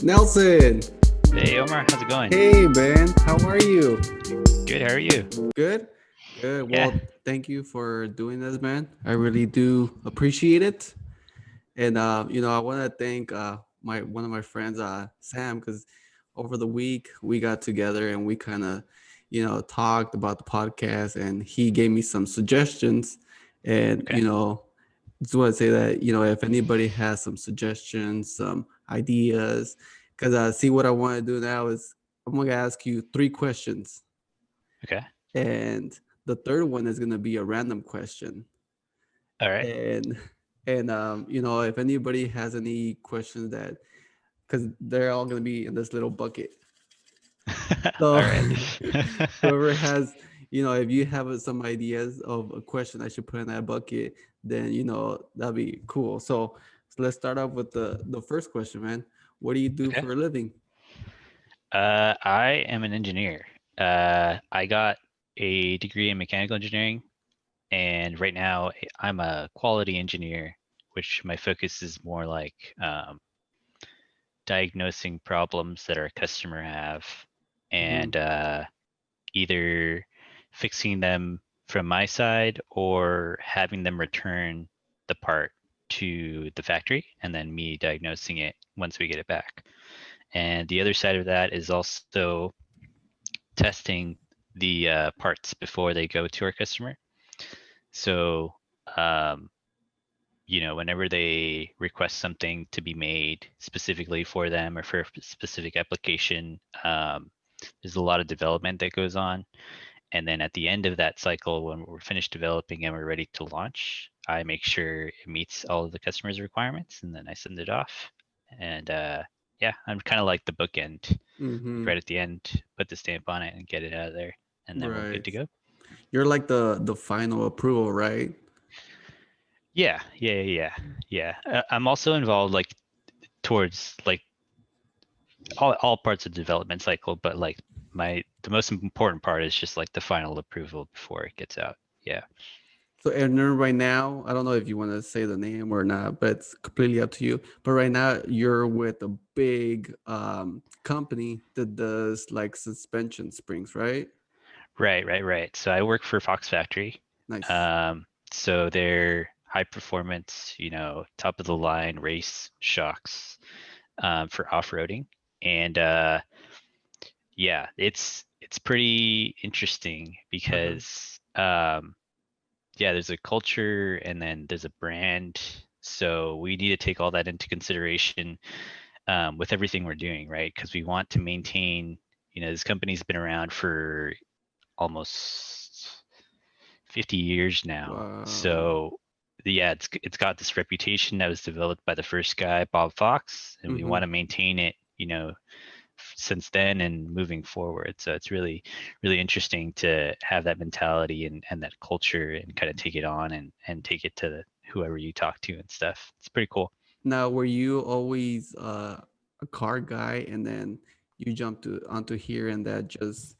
Nelson, Hey Omar, how's it going? hey man, how are you? Good, how are you? Good? Good. Yeah, Well, thank you for doing this, man. I really do appreciate it. And I want to thank my one of my friends, Sam, because over the week we got together and we kind of, talked about the podcast, and he gave me some suggestions. And okay. just want to say that if anybody has some suggestions, some ideas, because see what I want to do now is I'm gonna ask you three questions, Okay. and the third one is gonna be a random question. All right. And if anybody has any questions, that because they're all gonna be in this little bucket. So All right. whoever has, if you have some ideas of a question I should put in that bucket, then that'd be cool. So let's start off with the first question, man. What do you do Okay. for a living? I am an engineer. I got a degree in mechanical engineering, and right now I'm a quality engineer, which my focus is more like diagnosing problems that our customer have Hmm. and either fixing them from my side or having them return the part to the factory and then me diagnosing it once we get it back. And the other side of that is also testing the parts before they go to our customer. So, um, whenever they request something to be made specifically for them or for a specific application, there's a lot of development that goes on. And then at the end of that cycle, when we're finished developing and we're ready to launch, I make sure it meets all of the customer's requirements, and then I send it off. And yeah, I'm kind of like the bookend, like Hmm. right at the end, put the stamp on it and get it out of there, and then we're good Right. to go. You're like the final approval, right? Yeah, yeah. I'm also involved like towards like all parts of the development cycle, but like the most important part is just like the final approval before it gets out. Yeah. So, and then right now, I don't know if you want to say the name or not, but it's completely up to you. But right now, you're with a big company that does like suspension springs, right? Right. So I work for Fox Factory. Nice. So they're high performance, top of the line race shocks for off-roading. And yeah, it's pretty interesting Uh-huh. because yeah, there's a culture and then there's a brand. So we need to take all that into consideration with everything we're doing, right? Because we want to maintain, this company's been around for almost 50 years now. Wow. So yeah, it's got this reputation that was developed by the first guy, Bob Fox, and we Mm-hmm. want to maintain it, since then and moving forward. So it's really, really interesting to have that mentality and that culture and kind of take it on and take it to whoever you talk to and stuff. It's pretty cool. Now, were you always a car guy, and then you jumped onto here, and that just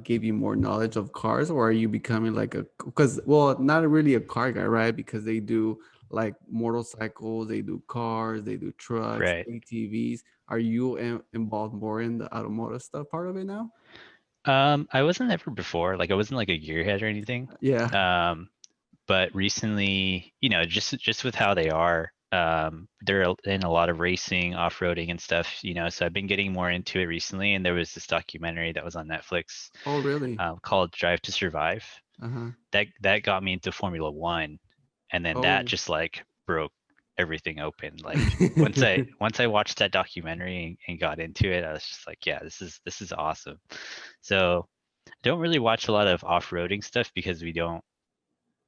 gave you more knowledge of cars, or are you becoming like a, because well, not really a car guy, right? Because they do like motorcycles, they do cars, they do trucks, Right. ATVs. Are you involved more in the automotive stuff part of it now? I wasn't ever before, like I wasn't like a gearhead or anything. Yeah. Um, but recently, just with how they are, they're in a lot of racing, off-roading and stuff, so I've been getting more into it recently, and there was this documentary that was on Netflix Oh, really? called Drive to Survive. Uh-huh. That got me into Formula One, and then that Oh. just like broke everything open. Like once I watched that documentary and got into it, I was just like, yeah, this is awesome. So I don't really watch a lot of off-roading stuff because we don't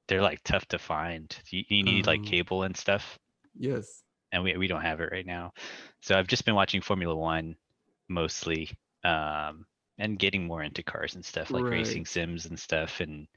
they're like tough to find. You need like Um, cable and stuff. yes. and we don't have it right now. So I've just been watching Formula One mostly, and getting more into cars and stuff like racing Right. sims and stuff, and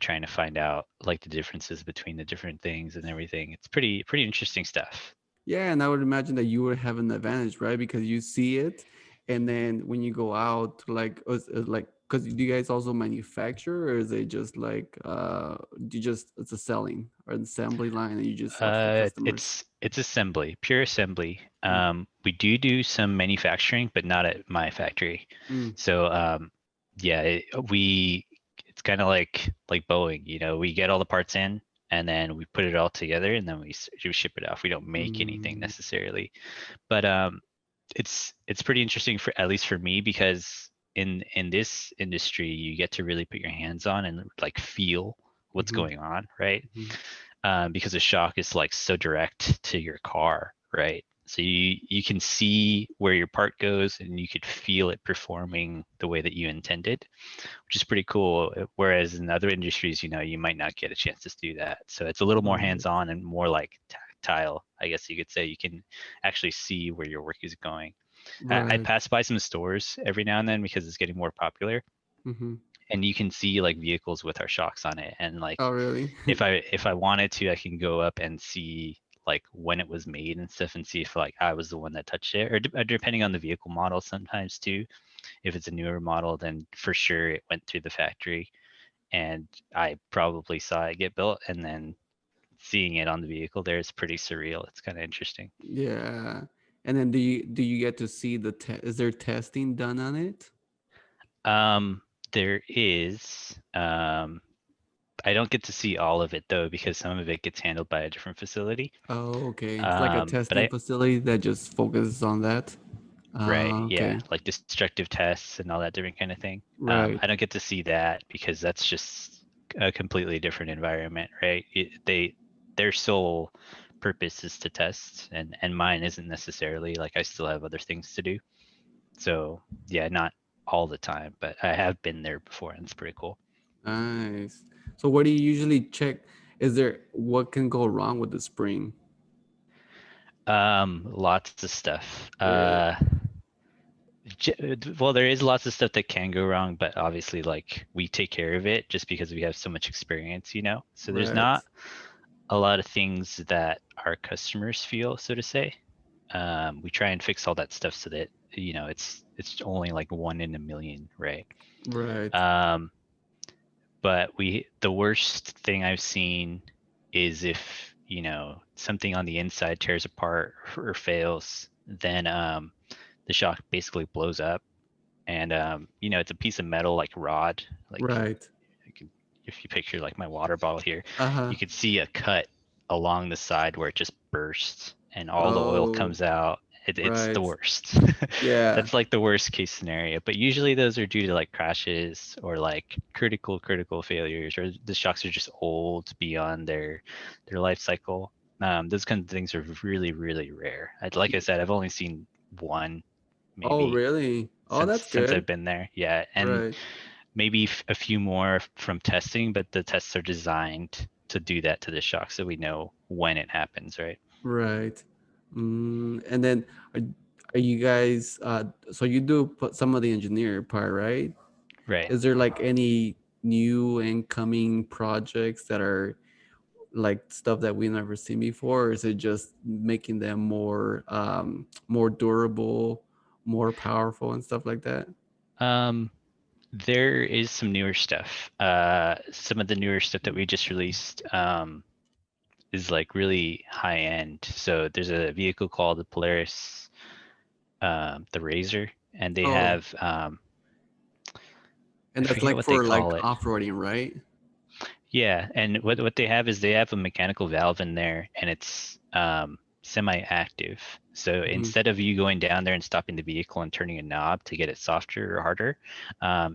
trying to find out like the differences between the different things and everything. It's pretty interesting stuff. Yeah, and I would imagine that you would have an advantage, right? Because you see it, and then when you go out, like, because do you guys also manufacture, or is it just like you just it's a selling or an assembly line, and you just sell to the customers? It's assembly, pure assembly. Mm. We do some manufacturing, but not at my factory. Mm. So yeah, it's kind of like Boeing. We get all the parts in, and then we put it all together, and then we ship it off. We don't make anything Mm. necessarily, but it's pretty interesting, for at least for me, because in this industry you get to really put your hands on and like feel what's Mm-hmm. going on, right? Mm-hmm. Because the shock is like so direct to your car, right? So you can see where your part goes, and you could feel it performing the way that you intended, which is pretty cool. Whereas in other industries, you might not get a chance to do that. So it's a little more Right. hands-on and more like tactile, I guess you could say. You can actually see where your work is going. I Right. pass by some stores every now and then because it's getting more popular, Mm-hmm. and you can see like vehicles with our shocks on it, and Oh, like really? if I wanted to, I can go up and see like when it was made and stuff, and see if like I was the one that touched it, or depending on the vehicle model sometimes too. If it's a newer model, then for sure it went through the factory, and I probably saw it get built, and then seeing it on the vehicle there is pretty surreal. It's kind of interesting. Yeah. And then do you get to see is there testing done on it? Um, there is. I don't get to see all of it though, because some of it gets handled by a different facility. Oh, okay. It's like a But testing facility that just focuses on that. right, yeah, Okay. like destructive tests and all that different kind of thing. I Right. don't get to see that because that's just a completely different environment, right? Their sole purpose is to test, and mine isn't necessarily. Like, I still have other things to do. So yeah, not all the time, but I have been there before, and it's pretty cool. Nice. So what do you usually check? What can go wrong with the spring? Lots of stuff. Really? Well, there is lots of stuff that can go wrong, but obviously, like, we take care of it just because we have so much experience. So there's Right. not a lot of things that our customers feel, so to say. We try and fix all that stuff so that it's only like one in a million, right? Right. Um, but the worst thing I've seen is if something on the inside tears apart or fails, then the shock basically blows up, and it's a piece of metal like rod, like Right. you can, if you picture like my water bottle here, Uh-huh. you could see a cut along the side where it just bursts and all the oil Oh, comes out. It's the right. worst. Yeah. That's like the worst case scenario, but usually those are due to like crashes or like critical failures, or the shocks are just old beyond their life cycle. Those kinds of things are really rare. Like I said, I've only seen one Oh, maybe really? Oh, that's since good. I've been there. Yeah, and Right. maybe a few more from testing, but the tests are designed to do that to the shock, so we know when it happens, right? Right. And then are, are you guys so you do put some of the engineering part, right? Right. Is there like any new incoming projects that are like stuff that we've never seen before, or is it just making them more durable, more powerful and stuff like that? Um, there is some newer stuff. Some of the newer stuff that we just released is like really high end. So there's a vehicle called the Polaris, the Razor, and they Oh, have I and that's forget like what they for like call it. off-roading, right? Yeah, and what they have is they have a mechanical valve in there, and it's semi-active. So Hmm. instead of you going down there and stopping the vehicle and turning a knob to get it softer or harder,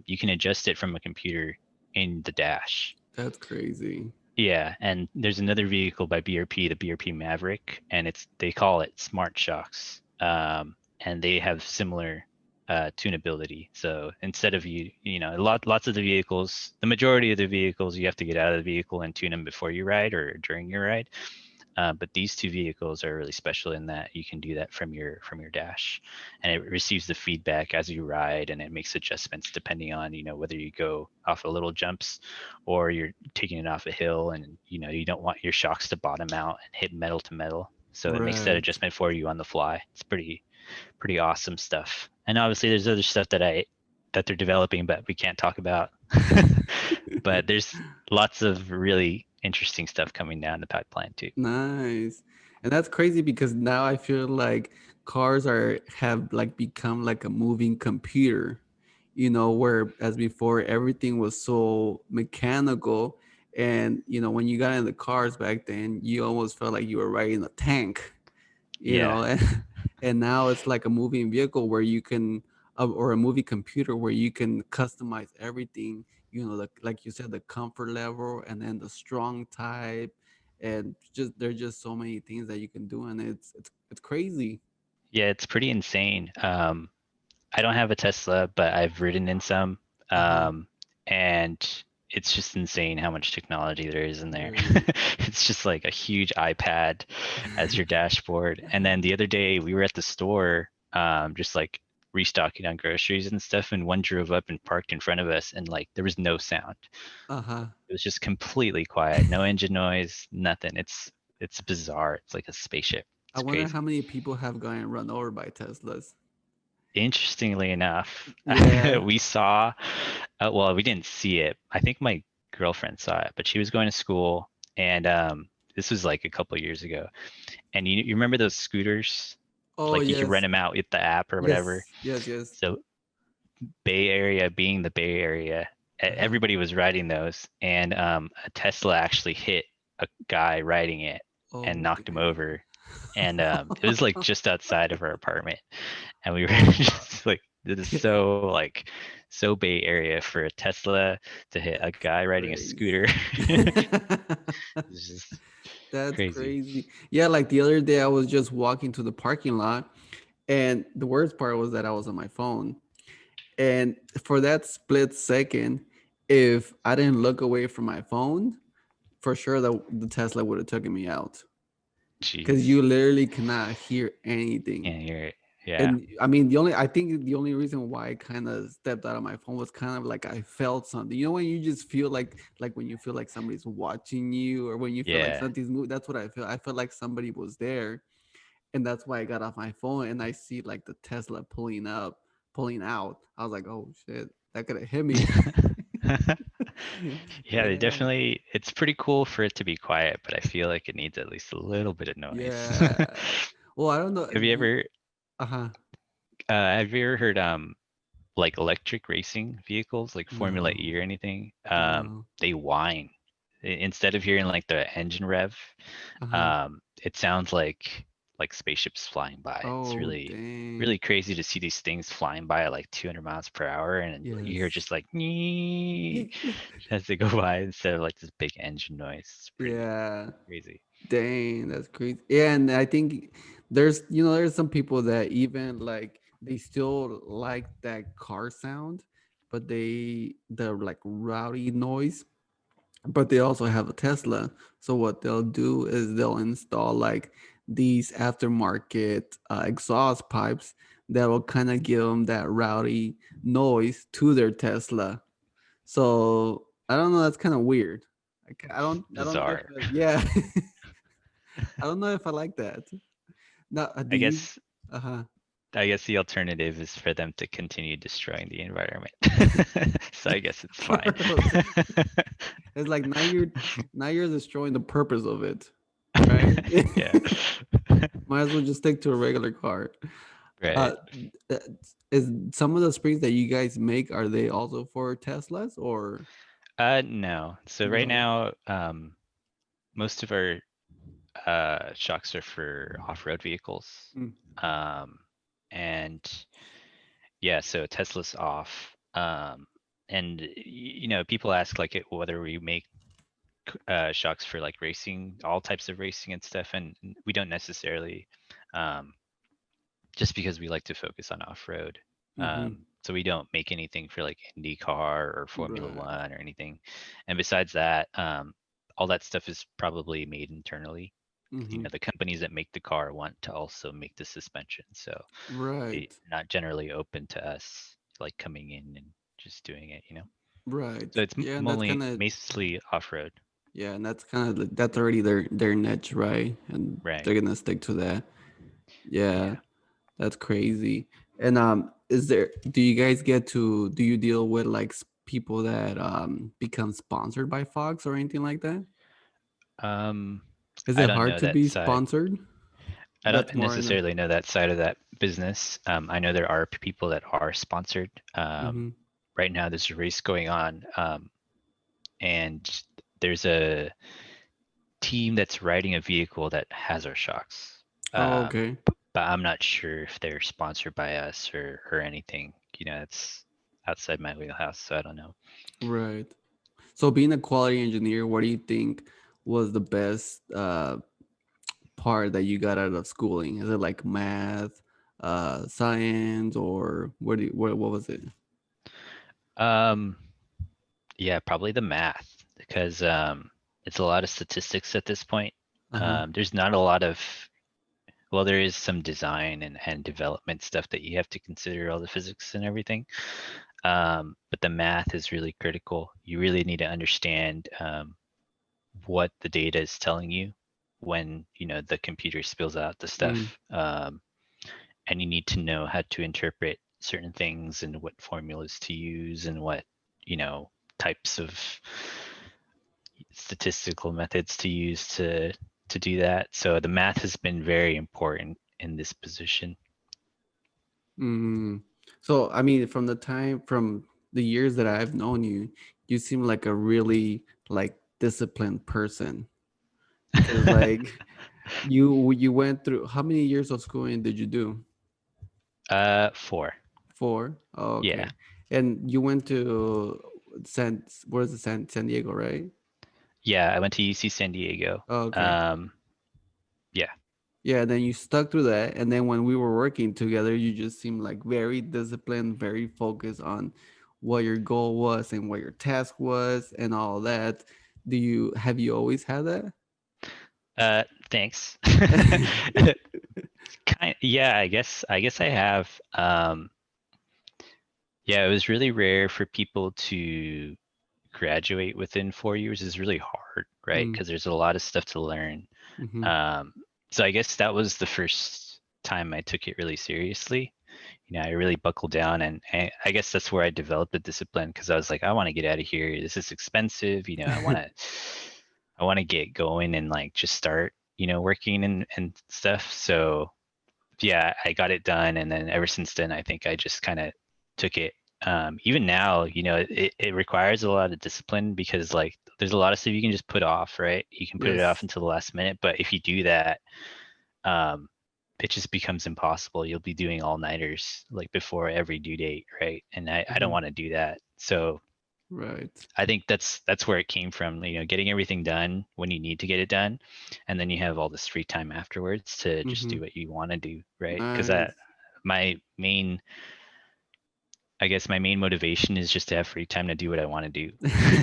you can adjust it from a computer in the dash. That's crazy. Yeah, and there's another vehicle by BRP, the BRP Maverick, and they call it Smart Shocks, and they have similar tunability. So instead of lots of the vehicles, the majority of the vehicles, you have to get out of the vehicle and tune them before you ride or during your ride. But these two vehicles are really special in that you can do that from your dash, and it receives the feedback as you ride, and it makes adjustments depending on whether you go off of little jumps or you're taking it off a hill, and you don't want your shocks to bottom out and hit metal to metal. So it makes that Right. adjustment for you on the fly. It's pretty awesome stuff. And obviously there's other stuff that they're developing, but we can't talk about. But there's lots of really interesting stuff coming down the pipeline too. Nice. And that's crazy because now I feel like cars are have like become like a moving computer, where as before everything was so mechanical. And when you got in the cars back then, you almost felt like you were riding a tank, Yeah. and now it's like a moving vehicle where you can or a movie computer where you can customize everything, like you said, the comfort level and then the strong type, and just there's just so many things that you can do, and it's crazy. Yeah, it's pretty insane. I don't have a Tesla, but I've ridden in some. Uh-huh. And it's just insane how much technology there is in there. There is. It's just like a huge iPad as your dashboard. And then the other day we were at the store, just like restocking on groceries and stuff, and one drove up and parked in front of us, and like there was no sound. Uh-huh. It was just completely quiet, no engine noise, nothing. It's bizarre. It's like a spaceship. I It's wonder how crazy. many people have gotten run over by Teslas. Interestingly enough, Yeah. we saw, well, we didn't see it. I think my girlfriend saw it, but she was going to school, and this was like a couple of years ago. And you remember those scooters? Oh Like you could rent yes. them out with the app or whatever. Yes, yes, yes. So Bay Area being the Bay Area, Uh-huh. everybody was riding those, and a Tesla actually hit a guy riding it and Oh knocked him damn. over. And it was like just outside of our apartment, and we were just like, it is so like so Bay Area for a Tesla to hit a That's guy riding a scooter. crazy. It's just That's crazy. crazy. Yeah, like the other day I was just walking to the parking lot, and the worst part was that I was on my phone. And for that split second, if I didn't look away from my phone, for sure that the Tesla would have taken me out. Because Jeez, you literally cannot hear anything. can't hear it. Yeah, And I mean, I think the only reason why I kind of stepped out of my phone was kind of like I felt something. When you just feel like when you feel like somebody's watching you, or when you feel like yeah. something's moving. That's what I feel. I felt like somebody was there, and that's why I got off my phone and I see like the Tesla pulling out. I was like, oh shit, that could have hit me. Yeah, they Yeah, definitely, it's pretty cool for it to be quiet, but I feel like it needs at least a little bit of noise. yeah. Well, I don't know. Have you ever Uh huh. heard like electric racing vehicles like Formula E No, or anything? no. They whine. Instead of hearing like the engine rev, Uh huh. it sounds like spaceships flying by. It's Oh really dang. crazy to see these things flying by at like 200 miles per hour, and you hear Yes. just like "Nee," as they go by instead of like this big engine noise. It's pretty Yeah. crazy. Dang, that's crazy. Yeah, and I think there's some people that even like they still like that car sound, but the like rowdy noise, but they also have a Tesla. So what they'll do is they'll install like these aftermarket exhaust pipes that will kind of give them that rowdy noise to their Tesla. So I don't know. That's kind of weird. I don't know if Bizarre. yeah. I don't know if I like that. Now, do I you? guess Uh huh. I guess the alternative is for them to continue destroying the environment. So I guess it's fine. It's like now you're destroying the purpose of it, right? Yeah. Might as well just stick to a regular car. Right. Uh, uh, is some of the springs that you guys make, are they also for Teslas or No. So right no? now, most of our shocks are for off-road vehicles. Mm, Um, and yeah, so Tesla's off. And people ask like whether we make shocks for like racing, all types of racing and stuff, and we don't necessarily, um, just because we like to focus on off-road. mm-hmm. So we don't make anything for like IndyCar or Formula Right. One or anything. And besides that, all that stuff is probably made internally. Mm-hmm. the companies that make the car want to also make the suspension, so they're Right. not generally open to us like coming in and just doing it. Right. So it's Yeah, and that's only kind of mostly off-road. yeah, and that's kind of like, that's already their niche, right? And Right. they're gonna stick to that. Yeah, Yeah. that's crazy. And is there? Do you guys get to? Do you deal with like people that become sponsored by Fox or anything like that? um Is I it don't hard know to that be side. sponsored? I don't That's more in a. necessarily know that side of that business. I know there are people that are sponsored. Mm-hmm. Right now there's a race going on, and there's a team that's riding a vehicle that has our shocks. Oh, Um, okay. but I'm not sure if they're sponsored by us or anything. It's outside my wheelhouse, so I don't know. Right. So being a quality engineer, what do you think was the best part that you got out of schooling? Is it like math, science, or what was it? Um, yeah, probably the math because it's a lot of statistics at this point. Uh-huh. There's not a lot of, well, there is some design and development stuff that you have to consider all the physics and everything. But the math is really critical. You really need to understand what the data is telling you when the computer spills out the Mm, stuff, and you need to know how to interpret certain things and what formulas to use and what you know types of statistical methods to use to do that. So the math has been very important in this position. mm. So I mean, from the years that I've known you, you seem like a really like disciplined person because like you went through how many years of schooling did you do? 4. Four. Oh, Yeah, okay. And you went to what is it, San Diego, right? yeah. I went to UC San Diego. Oh, okay. Um, yeah, Yeah, then you stuck through that, and then when we were working together, you just seemed like very disciplined, very focused on what your goal was and what your task was and all that. Do you have you always had that? thanks. Yeah, I guess I have. Yeah, it was really rare for people to graduate within 4 years. Is really hard, right? Mm, Because there's a lot of stuff to learn. mm-hmm, Um, so I guess that was the first time I took it really seriously. I really buckled down, and I guess that's where I developed the discipline because I was like, I want to get out of here. This is expensive. I want to get going and like just start, working and stuff. So yeah, I got it done, and then ever since then, I think I just kind of took it. Even now, it requires a lot of discipline because like there's a lot of stuff you can just put off, right? You can put it off yes. until the last minute, but if you do that, um, it just becomes impossible. You'll be doing all-nighters like before every due date, right? And I don't Mm-hmm, want to do that. So right. I think that's where it came from, getting everything done when you need to get it done, and then you have all this free time afterwards to just Mm-hmm. do what you want to do, right? Because Nice. my main, I guess my main motivation is just to have free time to do what I want to do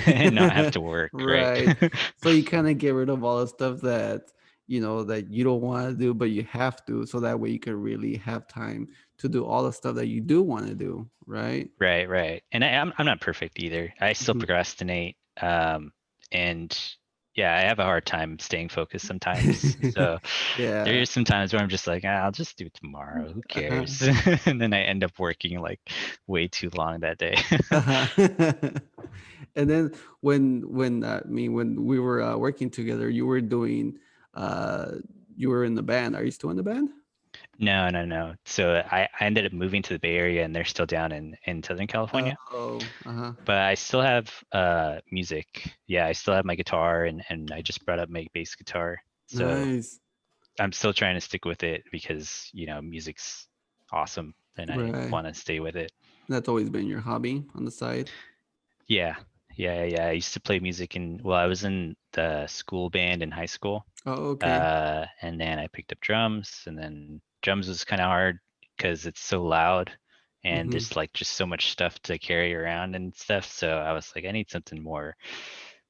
and not have to work, right? Right. So you kind of get rid of all the stuff that that you don't want to do, but you have to, so that way you can really have time to do all the stuff that you do want to do, right? Right, right. And I'm not perfect either. I still Mhm. procrastinate. And yeah, I have a hard time staying focused sometimes. So there Yeah. is some times where I'm just like, I'll just do it tomorrow. Who cares? Uh-huh. And then I end up working like way too long that day. Uh-huh. And then when we were working together, uh you were in the band. Are you still in the band? No, no, no. So I ended up moving to the Bay Area and they're still down in Southern California. Oh, uh-huh. But I still have music. Yeah, I still have my guitar and I just brought up my bass guitar. So Nice. I'm still trying to stick with it because, music's awesome and I Right. want to stay with it. That's always been your hobby on the side. Yeah. Yeah, yeah. I used to play music well, I was in the school band in high school. Oh, okay. And then I picked up drums, and then drums was kind of hard because it's so loud and Mm-hmm. there's like just so much stuff to carry around and stuff. So I was like, I need something more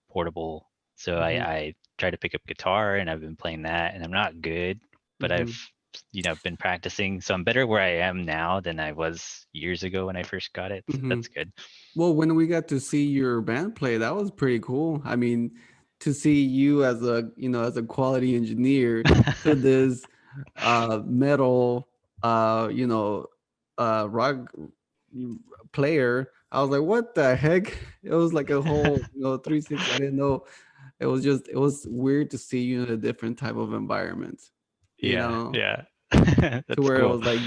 portable. So Mm-hmm. I try to pick up guitar, and I've been playing that, and I'm not good, but Mm-hmm. I've been practicing, so I'm better where I am now than I was years ago when I first got it. So Mm-hmm. that's good. Well, when we got to see your band play, that was pretty cool. I mean, to see you as a, as a quality engineer to this metal rock player, I was like, what the heck? It was like a whole, 360. I didn't know. It was weird to see you in a different type of environment, you Yeah, know? yeah. To That's where it cool. was like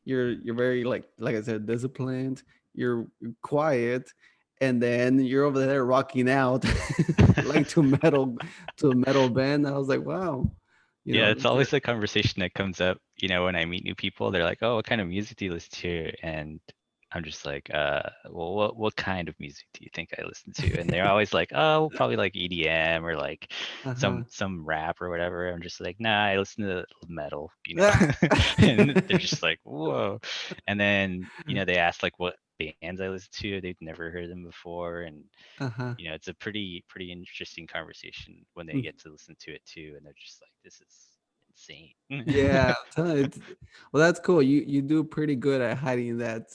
you're very like I said, disciplined, you're quiet, and then you're over there rocking out like to a metal band. I was like, wow, Yeah, it's that's it. always a conversation that comes up, when I meet new people. They're like, "Oh, what kind of music do you listen to?" And I'm just like, well, what kind of music do you think I listen to?" And they're always like, "Oh, probably like EDM or like Uh-huh. some rap or whatever." I'm just like, "Nah, I listen to metal." And they're just like, "Whoa." And then, they ask like what bands I listen to. They've never heard them before, and Uh-huh. it's a pretty interesting conversation when they get to listen to it too, and they're just like, "This is insane." Yeah, I'm telling you, well, that's cool. You do pretty good at hiding that.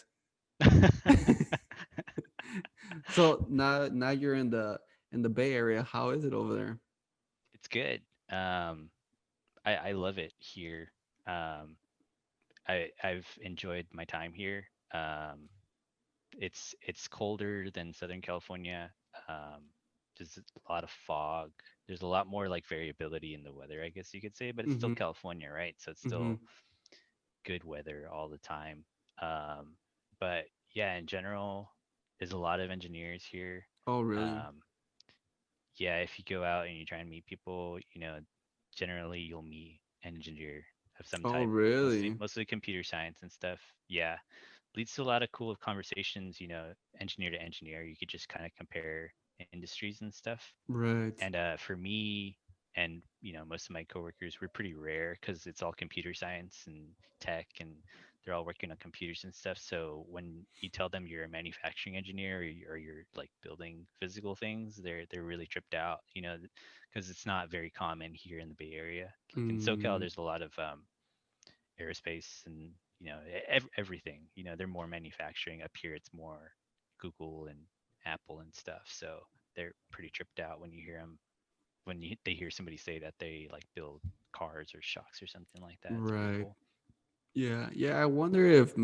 So now you're in the Bay Area. How is it over there? It's good. I love it here. Um, I've enjoyed my time here. It's colder than Southern California. Um, there's a lot of fog. There's a lot more like variability in the weather, I guess you could say, but it's still Mm-hmm. California, right? So it's Mm-hmm. still good weather all the time. Um, but yeah, in general, there's a lot of engineers here. Oh, really? Um, yeah, if you go out and you try and meet people, generally you'll meet an engineer of some Oh, type, really? mostly computer science and stuff. Yeah, leads to a lot of cool conversations. Engineer to engineer, you could just kind of compare industries and stuff. Right. And for me and most of my coworkers, we're pretty rare because it's all computer science and tech, and they're all working on computers and stuff. So when you tell them you're a manufacturing engineer, or you're like building physical things, they're really tripped out, because it's not very common here in the Bay Area. Like in SoCal, Mm, there's a lot of aerospace and everything. They're more manufacturing. Up here, it's more Google and Apple and stuff. So they're pretty tripped out when you hear them they hear somebody say that they like build cars or shocks or something like that. It's pretty right. cool. Yeah. Yeah. I wonder if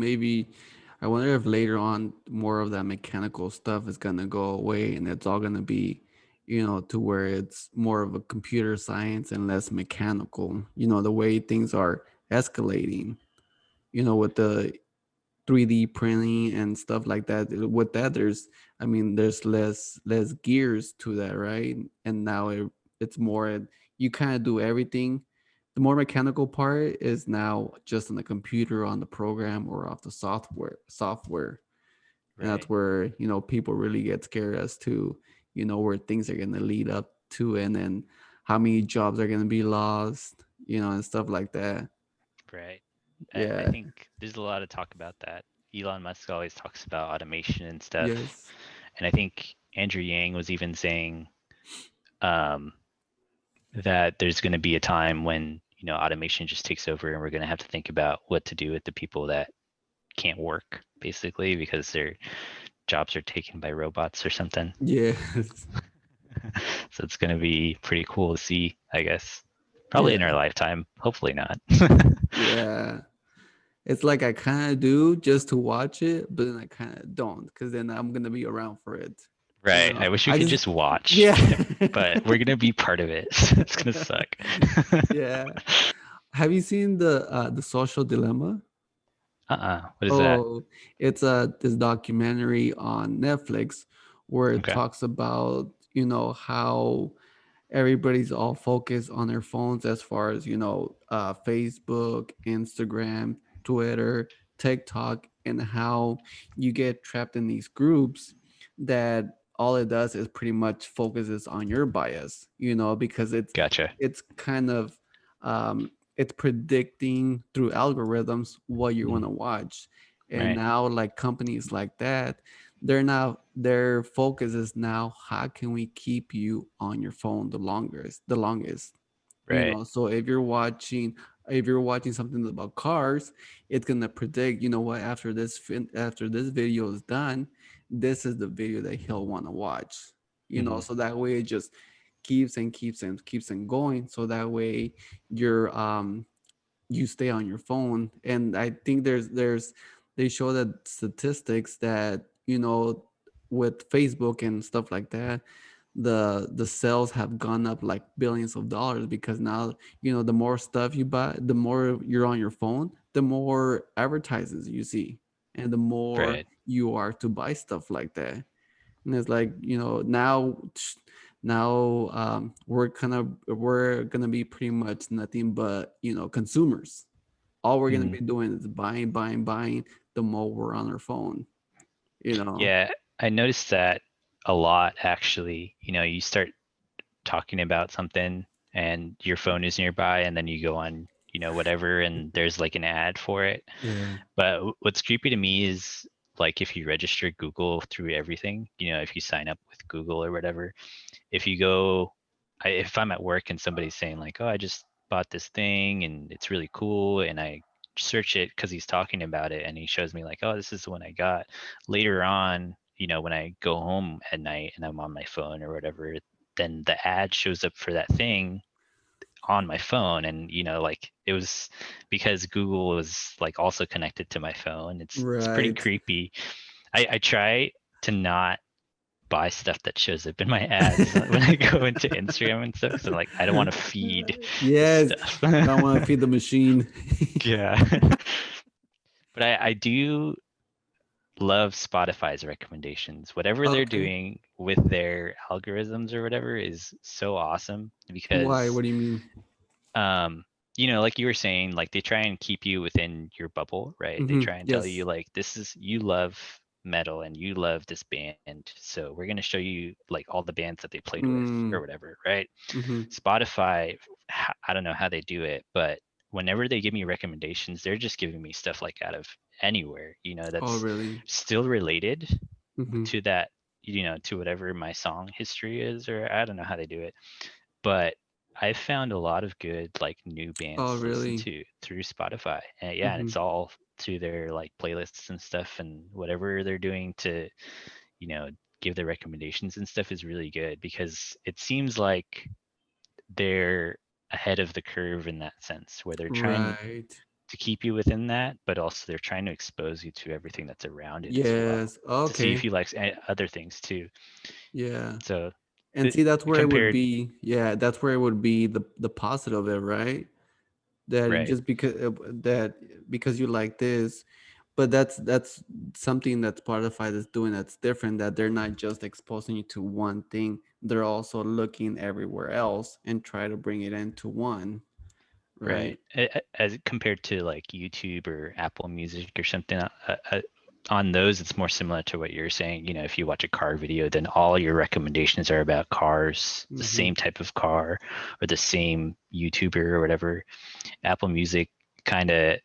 later on more of that mechanical stuff is gonna go away and it's all gonna be, to where it's more of a computer science and less mechanical. The way things are escalating. With the 3D printing and stuff like that. With that, there's less gears to that, right? And now it's more, you kind of do everything. The more mechanical part is now just on the computer, on the program, or off the software, and that's Right. where people really get scared as to where things are gonna lead up to, and then how many jobs are gonna be lost, and stuff like that. Right. I Yeah. think there's a lot of talk about that. Elon Musk always talks about automation and stuff. Yes. And I think Andrew Yang was even saying um, that there's going to be a time when, automation just takes over, and we're going to have to think about what to do with the people that can't work, basically, because their jobs are taken by robots or something. Yes. So it's going to be pretty cool to see, I guess. Probably in our Yeah. lifetime. Hopefully not. Yeah. It's like I kind of do just to watch it, but then I kind of don't because then I'm going to be around for it. Right. I wish we I could just, just watch, yeah. but we're going to be part of it. So it's going to suck. Yeah. Have you seen the social dilemma? What is that? Oh, it's this documentary on Netflix where it Okay. talks about, how everybody's all focused on their phones as far as Facebook, Instagram, Twitter, TikTok, and how you get trapped in these groups that all it does is pretty much focuses on your bias, because Gotcha. it's kind of it's predicting through algorithms what you want Mhm. to watch. And Right. now like companies like that, their focus is now how can we keep you on your phone the longest, Right. so if you're watching something about cars, it's gonna predict, what, after this video is done, this is the video that he'll want to watch, Hmm. so that way it just keeps and going, so that way you're you stay on your phone. And I think there's they show that statistics that, with Facebook and stuff like that, the sales have gone up like billions of dollars, because now, the more stuff you buy, the more you're on your phone, the more advertisements you see, and the more Right. you are to buy stuff like that. And it's like, now we're gonna be pretty much nothing but, consumers. All we're gonna Hmm. be doing is buying, buying, buying. The more we're on our phone, you know. Yeah, I noticed that a lot actually. You start talking about something and your phone is nearby, and then you go on, whatever, and there's like an ad for it. Yeah. But what's creepy to me is like if you register Google through everything, if you sign up with Google or whatever, if you go, if I'm at work and somebody's saying like, oh, I just bought this thing and it's really cool, and I search it because he's talking about it and he shows me like, oh, this is the one I got. Later on, when I go home at night and I'm on my phone or whatever, then the ad shows up for that thing on my phone, and like it was because Google was like also connected to my phone. It's pretty Right. creepy. I try to not buy stuff that shows up in my ads when I go into Instagram and stuff, because I'm like, I don't want to feed this Yes. stuff. Don't want to feed the machine. Yeah. But I do love Spotify's recommendations. Whatever they're Okay. doing with their algorithms or whatever is so awesome Why? because What do you mean? um like you were saying, like they try and keep you within your bubble, right? They try and tell you Yes. like this is, you love metal and you love this band, so we're going to show you like all the bands that they played with or Mm, whatever, right? mm-hmm. Spotify, I don't know how they do it, but whenever they give me recommendations, they're just giving me stuff like out of anywhere, Oh, that's really? still related Mm-hmm. to that, to whatever my song history is, or I don't know how they do it. But I've found a lot of good like new Oh, bands to listen really? to through Spotify. And yeah, and Mm-hmm. it's all to their like playlists and stuff, and whatever they're doing to, you know, give their recommendations and stuff is really good because it seems like they're ahead of the curve in that sense where they're trying Right. to keep you within that, but also they're trying to expose you to everything that's around it as well Yes. to see if Okay. you like other things too. Yeah. So And it, see, that's where it would compared, be. Yeah, that's where it would be the positive of it, right? That right, just because you like this, but that's something that Spotify is doing that's different. That they're not just exposing you to one thing; they're also looking everywhere else and try to bring it into one, right? right. As compared to like YouTube or Apple Music or something, on those, it's more similar to what you're saying. If you watch a car video, then all your recommendations are about cars, the Mm-hmm. same type of car, or the same YouTuber or whatever. Apple Music kind of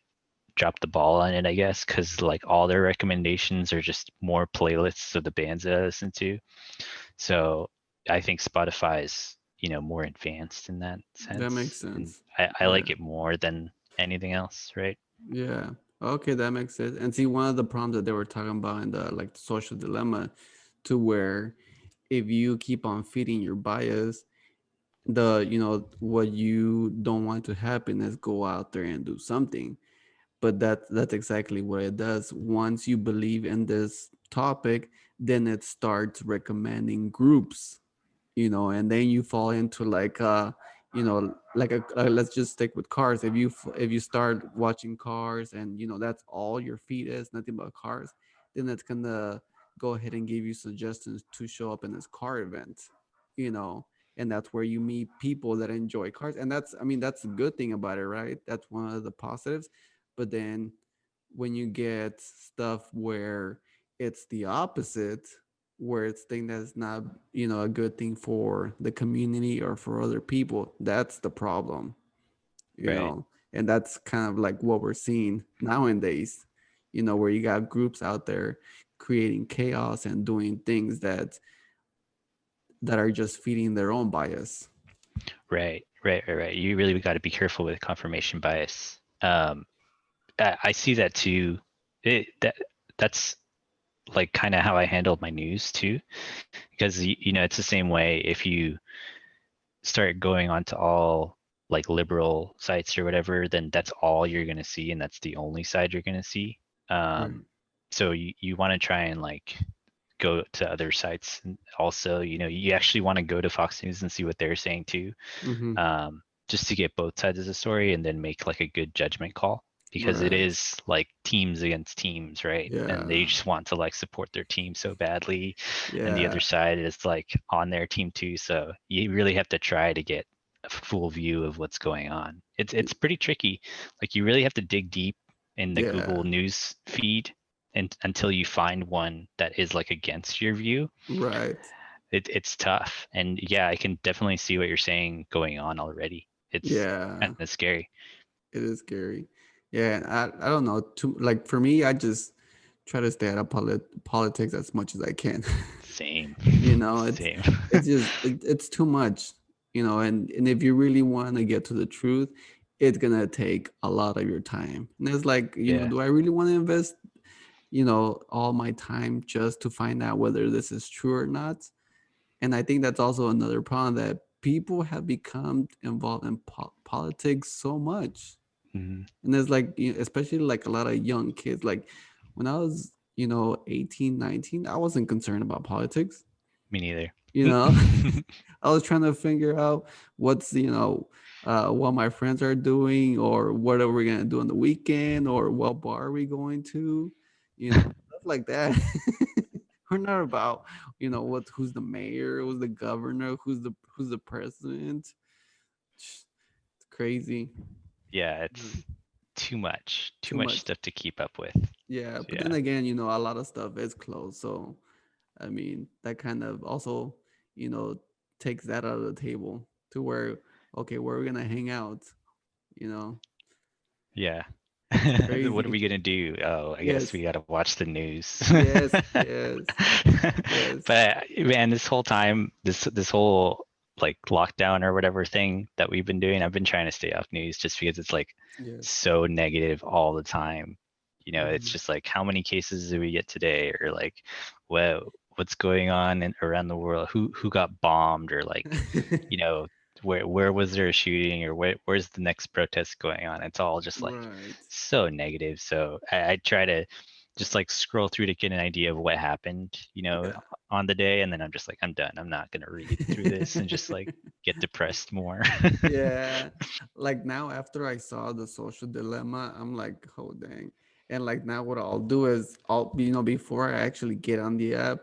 dropped the ball on it, I guess, because like all their recommendations are just more playlists of the bands that I listen to. So I think Spotify is, more advanced in that That makes sense. And sense. I Yeah. like it more than anything else, right? Yeah. Okay, that makes sense. And see, one of the problems that they were talking about in the like social dilemma, to where if you keep on feeding your bias, what you don't want to happen is go out there and do something. But that's exactly what it does. Once you believe in this topic, then it starts recommending groups, and then you fall into like let's just stick with cars. If you start watching cars, and that's all your feed is nothing but cars, then that's gonna go ahead and give you suggestions to show up in this car event, you know and that's where you meet people that enjoy cars, and that's a good thing about it, right? That's one of the positives. But then when you get stuff where it's the opposite, where it's thing that's not a good thing for the community or for other people, that's the problem. Right. And that's kind of like what we're seeing nowadays, where you got groups out there creating chaos and doing things that are just feeding their own bias. Right. You really got to be careful with confirmation bias. I see that too. That's like kind of how I handled my news too, because it's the same way. If you start going on to all like liberal sites or whatever, then that's all you're gonna see, and that's the only side you're gonna see. Right. So you want to try and like go to other sites and also. You actually want to go to Fox News and see what they're saying too, Mm-hmm. just to get both sides of the story and then make like a good judgment call, because it Right. is like teams against teams, right? And they Yeah. just want to like support their team so badly, and the other Yeah. side is like on their team too. So you really have to try to get a full view of what's going on. It's pretty tricky. Like you really have to dig deep in the Google Yeah. News feed and until you find one that is like against your view. Right. It's tough. And yeah, I can definitely see what you're saying going on already. It's Yeah. kind of scary. It is scary. Yeah, and I don't know. Too like for me, I just try to stay out of politics as much as I can. Same. you know, it's Same. it's just it's too much. And if you really want to get to the truth, it's gonna take a lot of your time. And it's like, Yeah. do I really want to invest, all my time just to find out whether this is true or not? And I think that's also another problem that people have become involved in politics so much. Mhm. And there's like, especially like a lot of young kids. Like when I was, 18, 19, I wasn't concerned about politics. Me neither. You know, I was trying to figure out what's, what my friends are doing, or what are we gonna do on the weekend, or what bar are we going to, stuff like that. We're not about, who's the mayor, who's the governor, who's the president. It's crazy. Yeah, Mhm. it's too Too much much. stuff to keep up with. Yeah, So but then yeah. again, a lot of stuff is closed. So I mean, that kind of also, you know, takes that out of the table to where, okay, where are we gonna hang out? You know, Yeah. it's What are crazy. we gonna do? Oh, I guess we Yes, gotta watch the news. yes, yes, yes, But man, this whole time, this whole like lockdown or whatever thing that we've been doing, I've been trying to stay off news just because it's like yes. so negative all the time. It's Hmm. just like how many cases do we get today, or like what's going on around the world? Who got bombed, or like you know where was there a shooting, or where's the next protest going on? It's all just like Right. so negative. So I try to just like scroll through to get an idea of what happened, Yeah. on the day, and then I'm just like, I'm done. I'm not gonna read through this and just like get depressed more. Yeah. Like now, after I saw the social dilemma, I'm like, oh dang. And like now, what I'll do is, before I actually get on the app,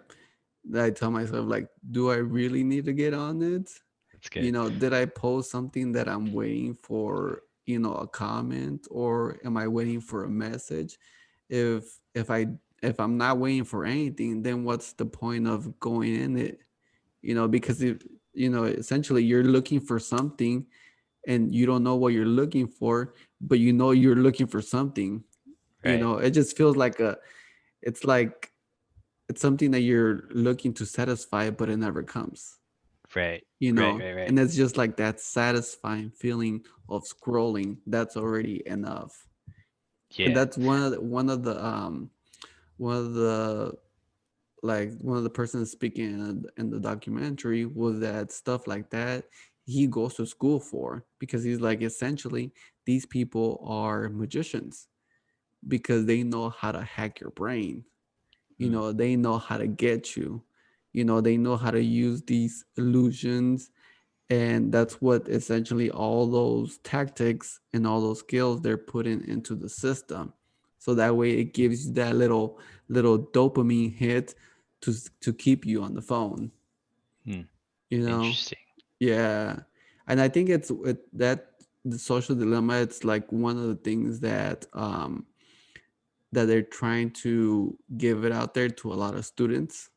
I tell myself like, do I really need to get on it? That's good. Did I post something that I'm waiting for, a comment, or am I waiting for a message? If I'm not waiting for anything, then what's the point of going in it? Because essentially you're looking for something, and you don't know what you're looking for, but you're looking for something. Right. It just feels like it's like it's something that you're looking to satisfy, but it never comes. Right. you Right. know Right. Right. and it's just like that satisfying feeling of scrolling. That's already enough. And Yeah. that's one of the persons speaking in the documentary, was that stuff like that he goes to school for, because he's like, essentially, these people are magicians, because they know how to hack your brain. Mm, They know how to get you. They know how to use these illusions. And that's what essentially all those tactics and all those skills they're putting into the system. So that way it gives you that little dopamine hit to keep you on the phone. mm. you know Interesting. yeah. And I think that the social dilemma, it's like one of the things that they're trying to give it out there to a lot of students,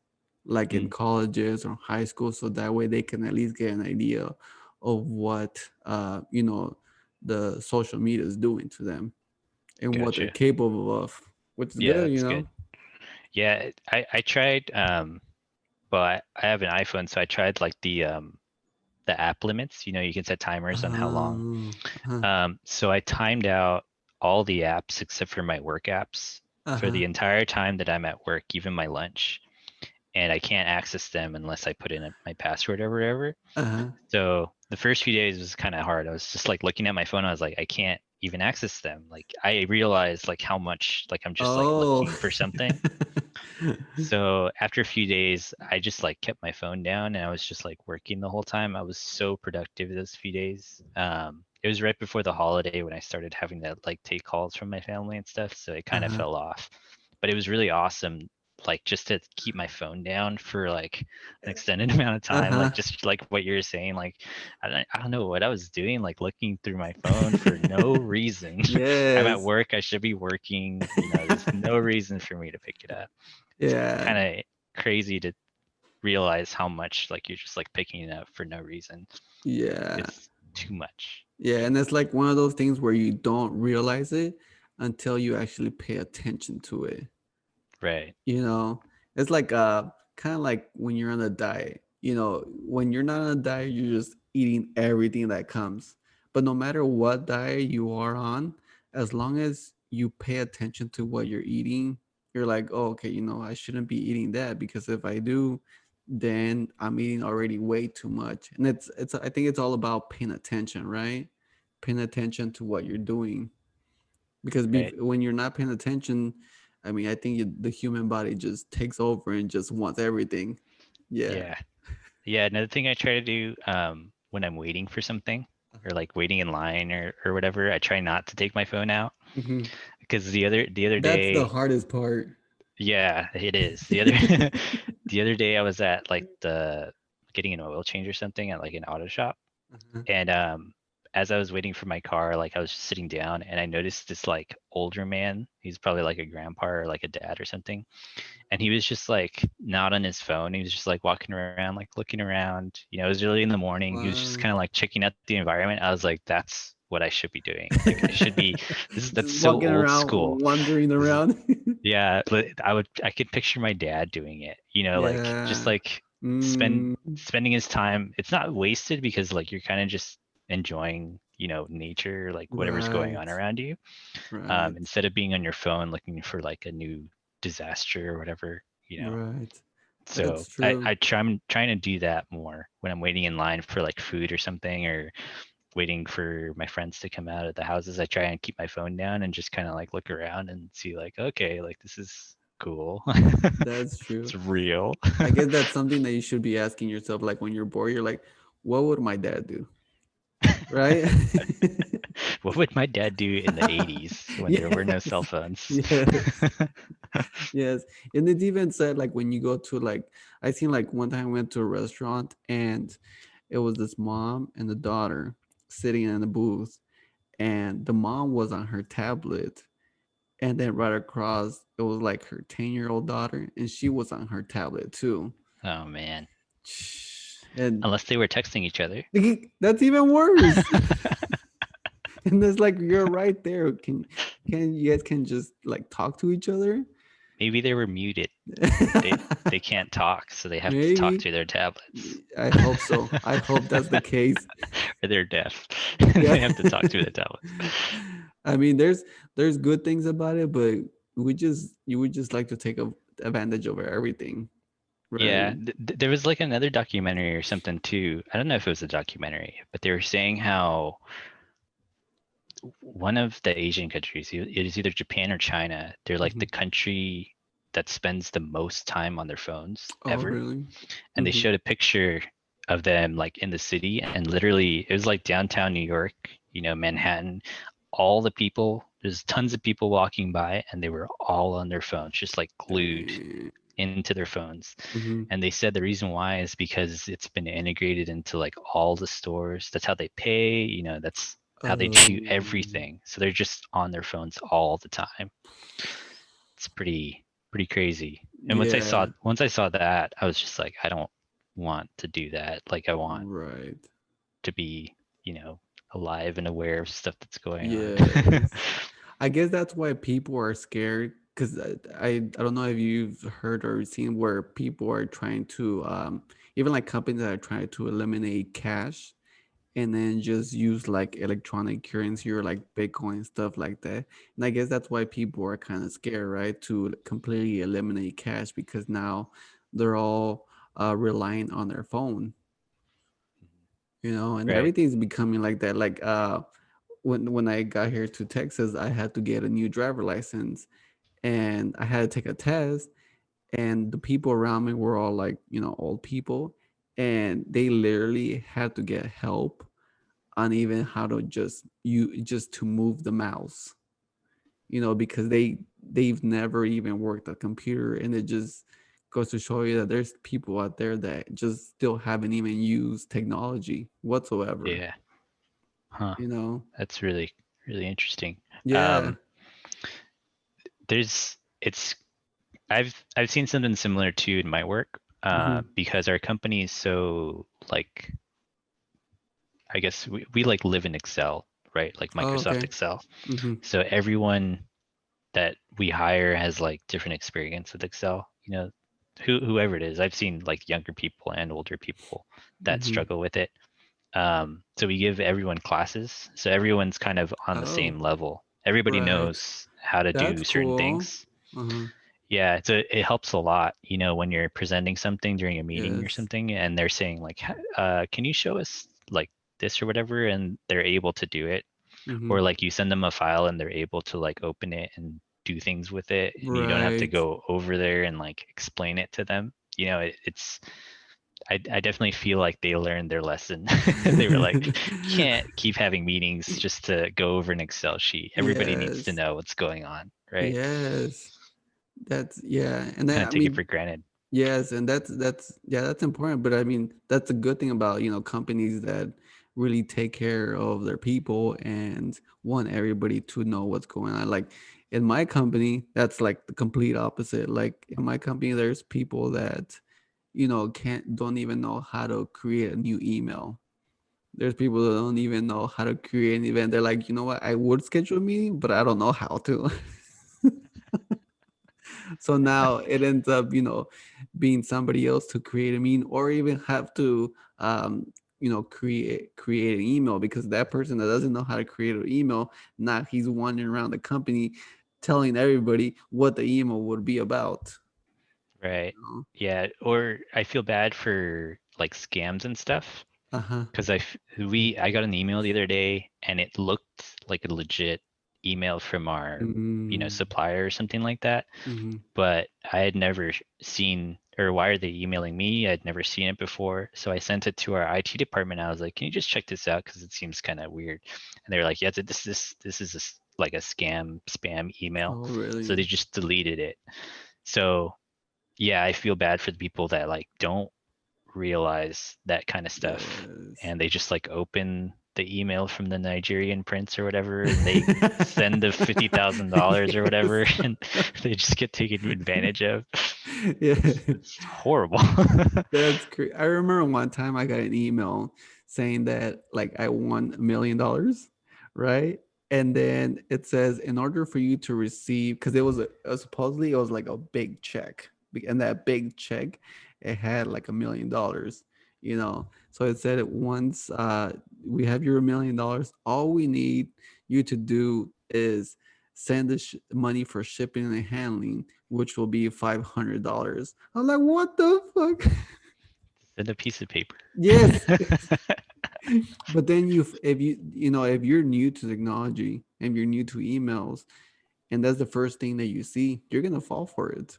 like in Mm, colleges or high school, so that way they can at least get an idea of what the social media is doing to them, and what they're gotcha. capable of, which is Yeah, good. that's good. Yeah, I tried. Well, I have an iPhone, so I tried like the app limits. You know, you can set timers on how long. Uh, uh, So I timed out all the apps except for my work apps for uh-huh, the entire time that I'm at work, even my lunch, and I can't access them unless I put in my password or whatever. uh-huh. So the first few days was kind of hard. I was just like looking at my phone. I was like, I can't even access them. Like I realized like how much like I'm just like Oh. looking for something. So after a few days, I just like kept my phone down and I was just like working the whole time. I was so productive those few days. It was right before the holiday when I started having to like take calls from my family and stuff, so it kind of Uh-huh, fell off. But it was really awesome, like just to keep my phone down for like an extended amount of time, uh-huh. like just like what you're saying. Like I don't know what I was doing, like looking through my phone for no reason. I'm at Yes. work, I should be working, there's no reason for me to pick it up. It's Yeah. kind of crazy to realize how much like you're just like picking it up for no reason. Yeah. It's too much. Yeah, and it's like one of those things where you don't realize it until you actually pay attention to it. Right. You know, it's like kind of like when you're on a diet. You know, when you're not on a diet, you're just eating everything that comes. But no matter what diet you are on, as long as you pay attention to what you're eating, you're like, oh, okay, I shouldn't be eating that, because if I do, then I'm eating already way too much. And it's I think it's all about paying attention, right? Paying attention to what you're doing, because Right. when you're not paying attention, I mean, I think the human body just takes over and just wants everything. Yeah. Yeah. Yeah. Another thing I try to do when I'm waiting for something or like waiting in line or whatever, I try not to take my phone out Hmm. because the other That's the day, hardest part. yeah, it is. The other the other day I was at like the getting an oil change or something at like an auto shop. Uh-huh. And as I was waiting for my car, like I was just sitting down and I noticed this like older man. He's probably like a grandpa or like a dad or something. And he was just like not on his phone. He was just like walking around, like looking around. It was early in the morning. He was just kind Wow. of like checking out the environment. I was like, that's what I should be doing. Like I should be that's Just so walking old around, school. wandering This is- around. yeah, but I could picture my dad doing it, like just Yeah. like Mm, spending his time. It's not wasted because like you're kind of just enjoying, nature, like whatever's going on right. around you, Right. instead of being on your phone looking for like a new disaster or whatever. Right. So That's true. I'm trying to do that more when I'm waiting in line for like food or something, or waiting for my friends to come out of the houses. I try and keep my phone down and just kind of like look around and see like, okay, like this is cool. That's true. It's real. I guess that's something that you should be asking yourself, like when you're bored, you're like, what would my dad do? Right? What would my dad do in the 80s when there were no cell Yes. phones? Yes. Yes. And it's even said, like, when you go to, like, I seen like one time I went to a restaurant, and it was this mom and the daughter sitting in the booth, and the mom was on her tablet, and then right across it was like her 10-year-old daughter, and she was on her tablet too. Oh man. And Unless they were texting each other. that's even worse. And it's like you're right there. Can you guys can just like talk to each other? Maybe they were muted. They they can't talk, so they have to talk Maybe. to their tablets. I hope so. I hope that's the case. Or they're deaf. Yeah. They have to talk to their tablets. I mean, there's good things about it, but you would just like to take advantage over everything, right? Yeah, there was like another documentary or something too. I don't know if it was a documentary, but they were saying how one of the Asian countries, it is either Japan or China, they're like Hmm. the country that spends the most time on their phones Oh, ever. really? And they Hmm. showed a picture of them like in the city, and literally it was like downtown New York, Manhattan. All the people, there's tons of people walking by, and they were all on their phones, just like glued into their phones. Mm-hmm. And they said the reason why is because it's been integrated into like all the stores. That's how they pay, that's how they do Um, everything. So they're just on their phones all the time. It's pretty crazy. And once I saw yeah, once I saw that, I was just like, I don't want to do that. Like I want right. to be, alive and aware of stuff that's going on. Yes. I guess that's why people are scared because I don't know if you've heard or seen where people are trying to even like companies that are trying to eliminate cash and then just use like electronic currency or like Bitcoin stuff like that. And I guess that's why people are kind of scared, right, to completely eliminate cash because now they're all relying on their phone, and Right. everything's becoming like that. Like when I got here to Texas, I had to get a new driver license and I had to take a test, and the people around me were all like, old people, and they literally had to get help on even how to just to move the mouse, because they've never even worked a computer, and it just goes to show you that there's people out there that just still haven't even used technology whatsoever, Yeah. Huh. you know. That's really interesting. Yeah. Um, there's it's I've seen something similar too in my work, Hmm. because our company is so like, I guess we like live in Excel, right? Like Oh, Microsoft okay. Excel. Hmm. So everyone that we hire has like different experience with Excel. Whoever it is, I've seen like younger people and older people that Hmm. struggle with it. So we give everyone classes, so everyone's kind of on the Oh, same level. Everybody right. knows how to That's do certain cool. things. Uh-huh. Yeah, so it helps a lot, when you're presenting something during a meeting or Yes. something, and they're saying like, "Can you show us like this or whatever?" And they're able to do it, Hmm. or like you send them a file and they're able to like open it and do things with it, and you don't have to Right. go over there and like explain it to them. It's I definitely feel like they learned their lesson. They were like, you can't keep having meetings just to go over an Excel sheet. Everybody needs to Yes. know what's going on, right? Yes. That's yeah. And then Kind of I take it mean, for granted. yes, and that's yeah, that's important. But I mean, that's a good thing about companies that really take care of their people and want everybody to know what's going on. Like in my company, that's like the complete opposite. Like in my company, there's people that can't don't even know how to create a new email. There's people that don't even know how to create an event. They're like, you know what? I would schedule a meeting, but I don't know how to. So now it ends up being somebody else to create a mean or even have to create an email, because that person that doesn't know how to create an email, now he's wandering around the company telling everybody what the email would be about. Right. you Yeah. Or I feel bad for like scams and stuff, uh-huh. because I got an email the other day and it looked like a legit email from our, Mm-hmm. supplier or something like that. Mm-hmm. But I had never seen, or why are they emailing me? I'd never seen it before. So I sent it to our IT department. I was like, can you just check this out? Because it seems kind of weird. And they were like, yeah, this is like a spam email. Oh, So they really? just deleted it. So yeah, I feel bad for the people that like don't realize that kind of stuff, Yes. and they just like open the email from the Nigerian prince or whatever, and they send the $50,000 or whatever, Yes. and they just get taken advantage of. Yeah. It's horrible. That's great. I remember one time I got an email saying that like I won $1 million, right? And then it says in order for you to receive, because supposedly it was like a big check, and that big check it had like $1 million. So it said once we have your $1 million, all we need you to do is send the money for shipping and handling, which will be $500. I'm like, what the fuck? Send a piece of paper. Yes, yes. But then if you're new to technology and you're new to emails, and that's the first thing that you see, you're gonna fall for it,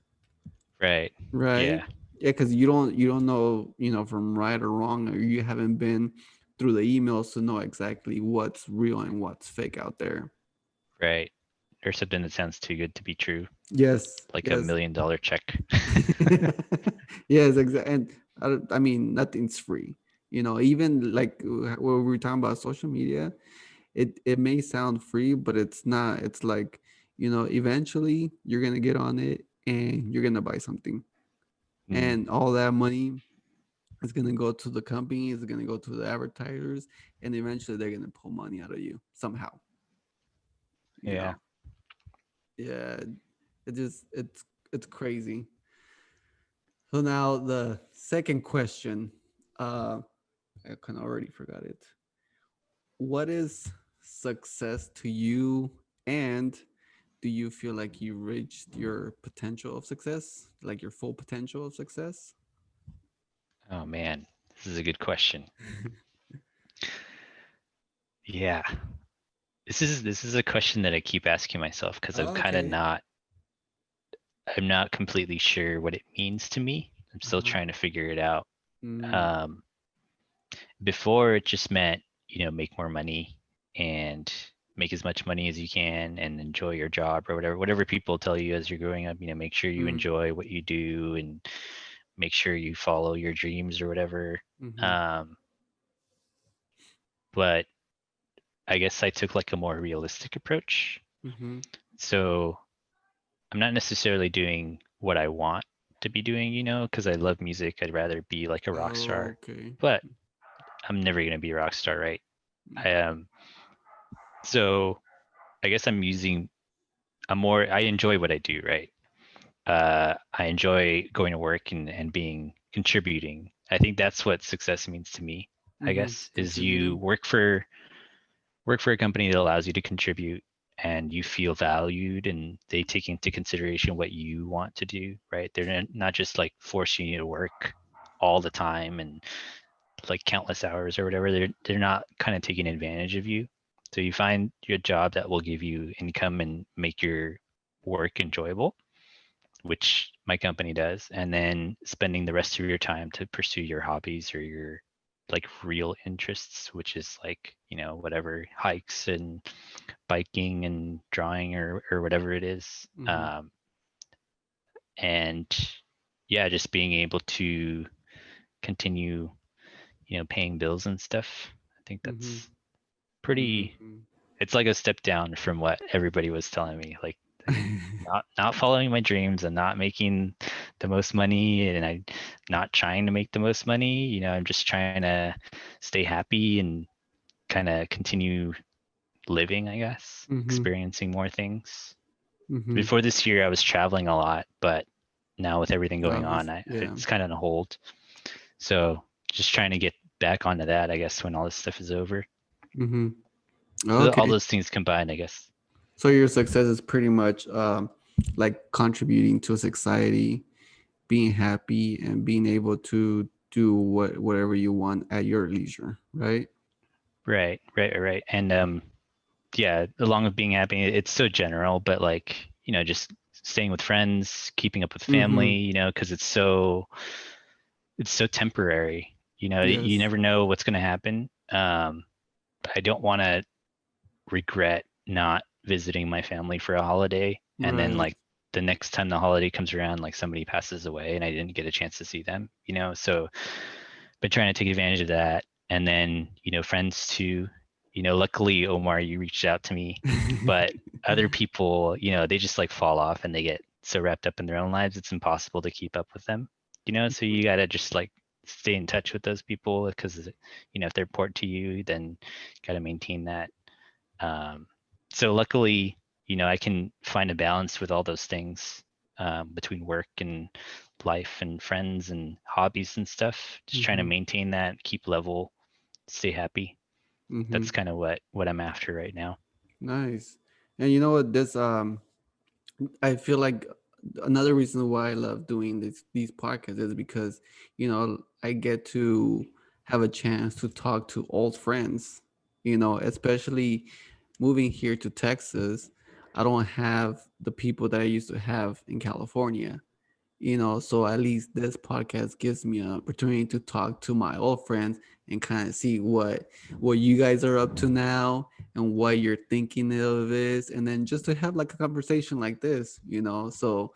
Right. right? Yeah. Yeah, because you don't know from right or wrong, or you haven't been through the emails to know exactly what's real and what's fake out there. Right. Or something that sounds too good to be true, Yes, like a yes. $1 million check. Yes, exactly. And I mean, nothing's free. Even like what we were talking about social media, it may sound free, but it's not. It's like, eventually you're gonna get on it and you're gonna buy something, Mm, and all that money is gonna go to the company, is gonna go to the advertisers, and eventually they're gonna pull money out of you somehow. You yeah. know, yeah. It's crazy. So now the second question, uh, I kind of already forgot it. What is success to you, and do you feel like you reached your potential of success, like your full potential of success? Oh man, this is a good question. Yeah, this is a question that I keep asking myself because Oh, okay. I'm not completely sure what it means to me. I'm still Uh-huh. trying to figure it out. Mm, Um, Before it just meant, make more money and make as much money as you can and enjoy your job or whatever people tell you as you're growing up, make sure you mm, enjoy what you do and make sure you follow your dreams or whatever. mm-hmm, Um, but I guess I took like a more realistic approach. mm-hmm. So I'm not necessarily doing what I want to be doing, because I love music. I'd rather be like a rock Oh, star, okay. but I'm never going to be a rock star, right? Mm, I am. So I guess I enjoy what I do, right? I enjoy going to work and being contributing. I think that's what success means to me, I mm-hmm. guess, is you Contributing. work for a company that allows you to contribute and you feel valued and they take into consideration what you want to do, right? They're not just like forcing you to work all the time and like countless hours or whatever. They're not kind of taking advantage of you. So you find your job that will give you income and make your work enjoyable, which my company does, and then spending the rest of your time to pursue your hobbies or your like real interests, which is like, whatever hikes and biking and drawing or whatever it is. Mm-hmm, And yeah, just being able to continue, paying bills and stuff. I think mm-hmm, that's pretty, mm-hmm. it's like a step down from what everybody was telling me. Like not following my dreams and not making the most money and I not trying to make the most money. I'm just trying to stay happy and kind of continue living, I guess, Mm-hmm, experiencing more things. mm-hmm. Before this year, I was traveling a lot, but now with everything going on, Yeah. it's kind of on hold. So just trying to get back onto that, I guess, when all this stuff is over. Mm-hmm. So all Okay. those things combined, I guess. So your success is pretty much like contributing to society, being happy, and being able to do whatever you want at your leisure, right? Right. And yeah, along with being happy, it's so general, but like, just staying with friends, keeping up with family, Mm-hmm. because it's so temporary. You Yes. never know what's going to happen. I don't want to regret not visiting my family for a holiday and then Right. like the next time the holiday comes around, like somebody passes away and I didn't get a chance to see them, so been trying to take advantage of that. And then, friends too. Luckily, Omar, you reached out to me, but other people, they just like fall off and they get so wrapped up in their own lives, it's impossible to keep up with them, so you got to just like stay in touch with those people because, if they're important to you, then got to maintain that. Um, so luckily, I can find a balance with all those things between work and life and friends and hobbies and stuff. Just trying to Mm-hmm. maintain that, keep level, stay happy. Mm-hmm. That's kind of what I'm after right now. Nice. And you know what? This I feel like another reason why I love doing these podcasts is because I get to have a chance to talk to old friends. Especially moving here to Texas, I don't have the people that I used to have in California. So at least this podcast gives me an opportunity to talk to my old friends and kind of see what you guys are up to now and what you're thinking of this, and then just to have like a conversation like this. So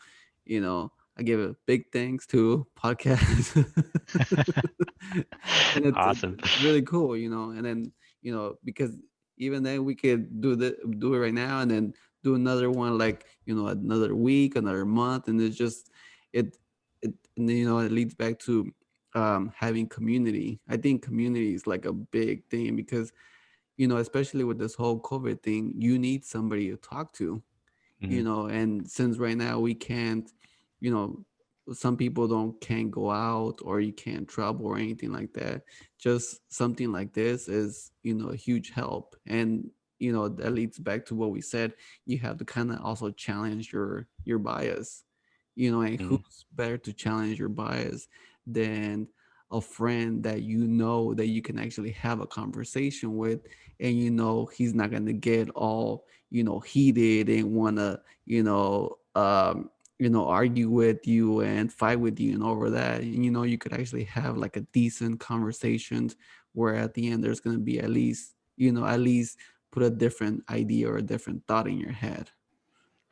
I give a big thanks to podcast. And Awesome. it's really cool. And then because even then we could do it right now, and then do another one, like another week, another month, and it's just it it leads back to having community. I think community is like a big thing, because especially with this whole COVID thing, you need somebody to talk to. Hmm. and since right now we can't, you know some people don't can't go out or you can't travel or anything like that, just something like this is a huge help. And that leads back to what we said. You have to kind of also challenge your bias. And Hmm. who's better to challenge your bias than a friend that that you can actually have a conversation with, and he's not going to get all heated and want to argue with you and fight with you and over that. And you could actually have like a decent conversation where at the end there's going to be at least put a different idea or a different thought in your head,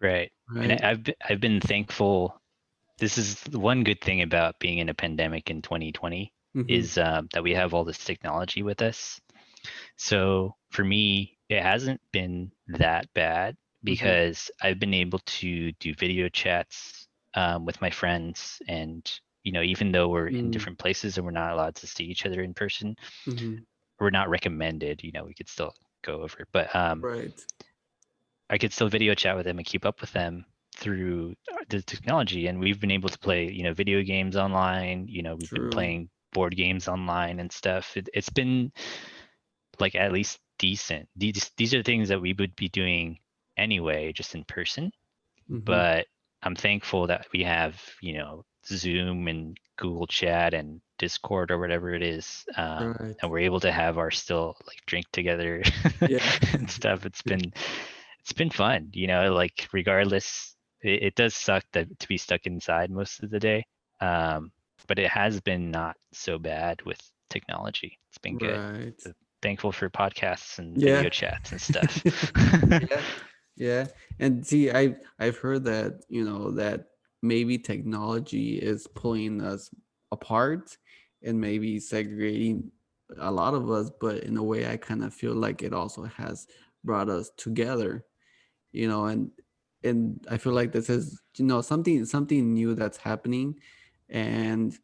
Right. And right? I've been thankful. This is the one good thing about being in a pandemic in 2020 Mm-hmm. is that we have all this technology with us. So for me, it hasn't been that bad Mm-hmm. because I've been able to do video chats with my friends, and even though we're in Mm-hmm. different places and we're not allowed to see each other in person, Mm-hmm. we're not recommended. We could still go over it, but Right. I could still video chat with them and keep up with them through the technology. And we've been able to play, video games online. We've been True. playing board games online and stuff. It's been like at least decent. These are things that we would be doing anyway, just in person. Mm-hmm. But I'm thankful that we have, Zoom and Google Chat and Discord or whatever it is, Right. and we're able to have our still like drink together Yeah. and stuff. It's been fun, like regardless. It does suck to be stuck inside most of the day, um, but it has been not so bad with technology. It's been good. Right. So thankful for podcasts and Yeah. video chats and stuff. Yeah. Yeah. And see, I've heard that, that maybe technology is pulling us apart and maybe segregating a lot of us, but in a way I kind of feel like it also has brought us together, and I feel like this is, something new that's happening. And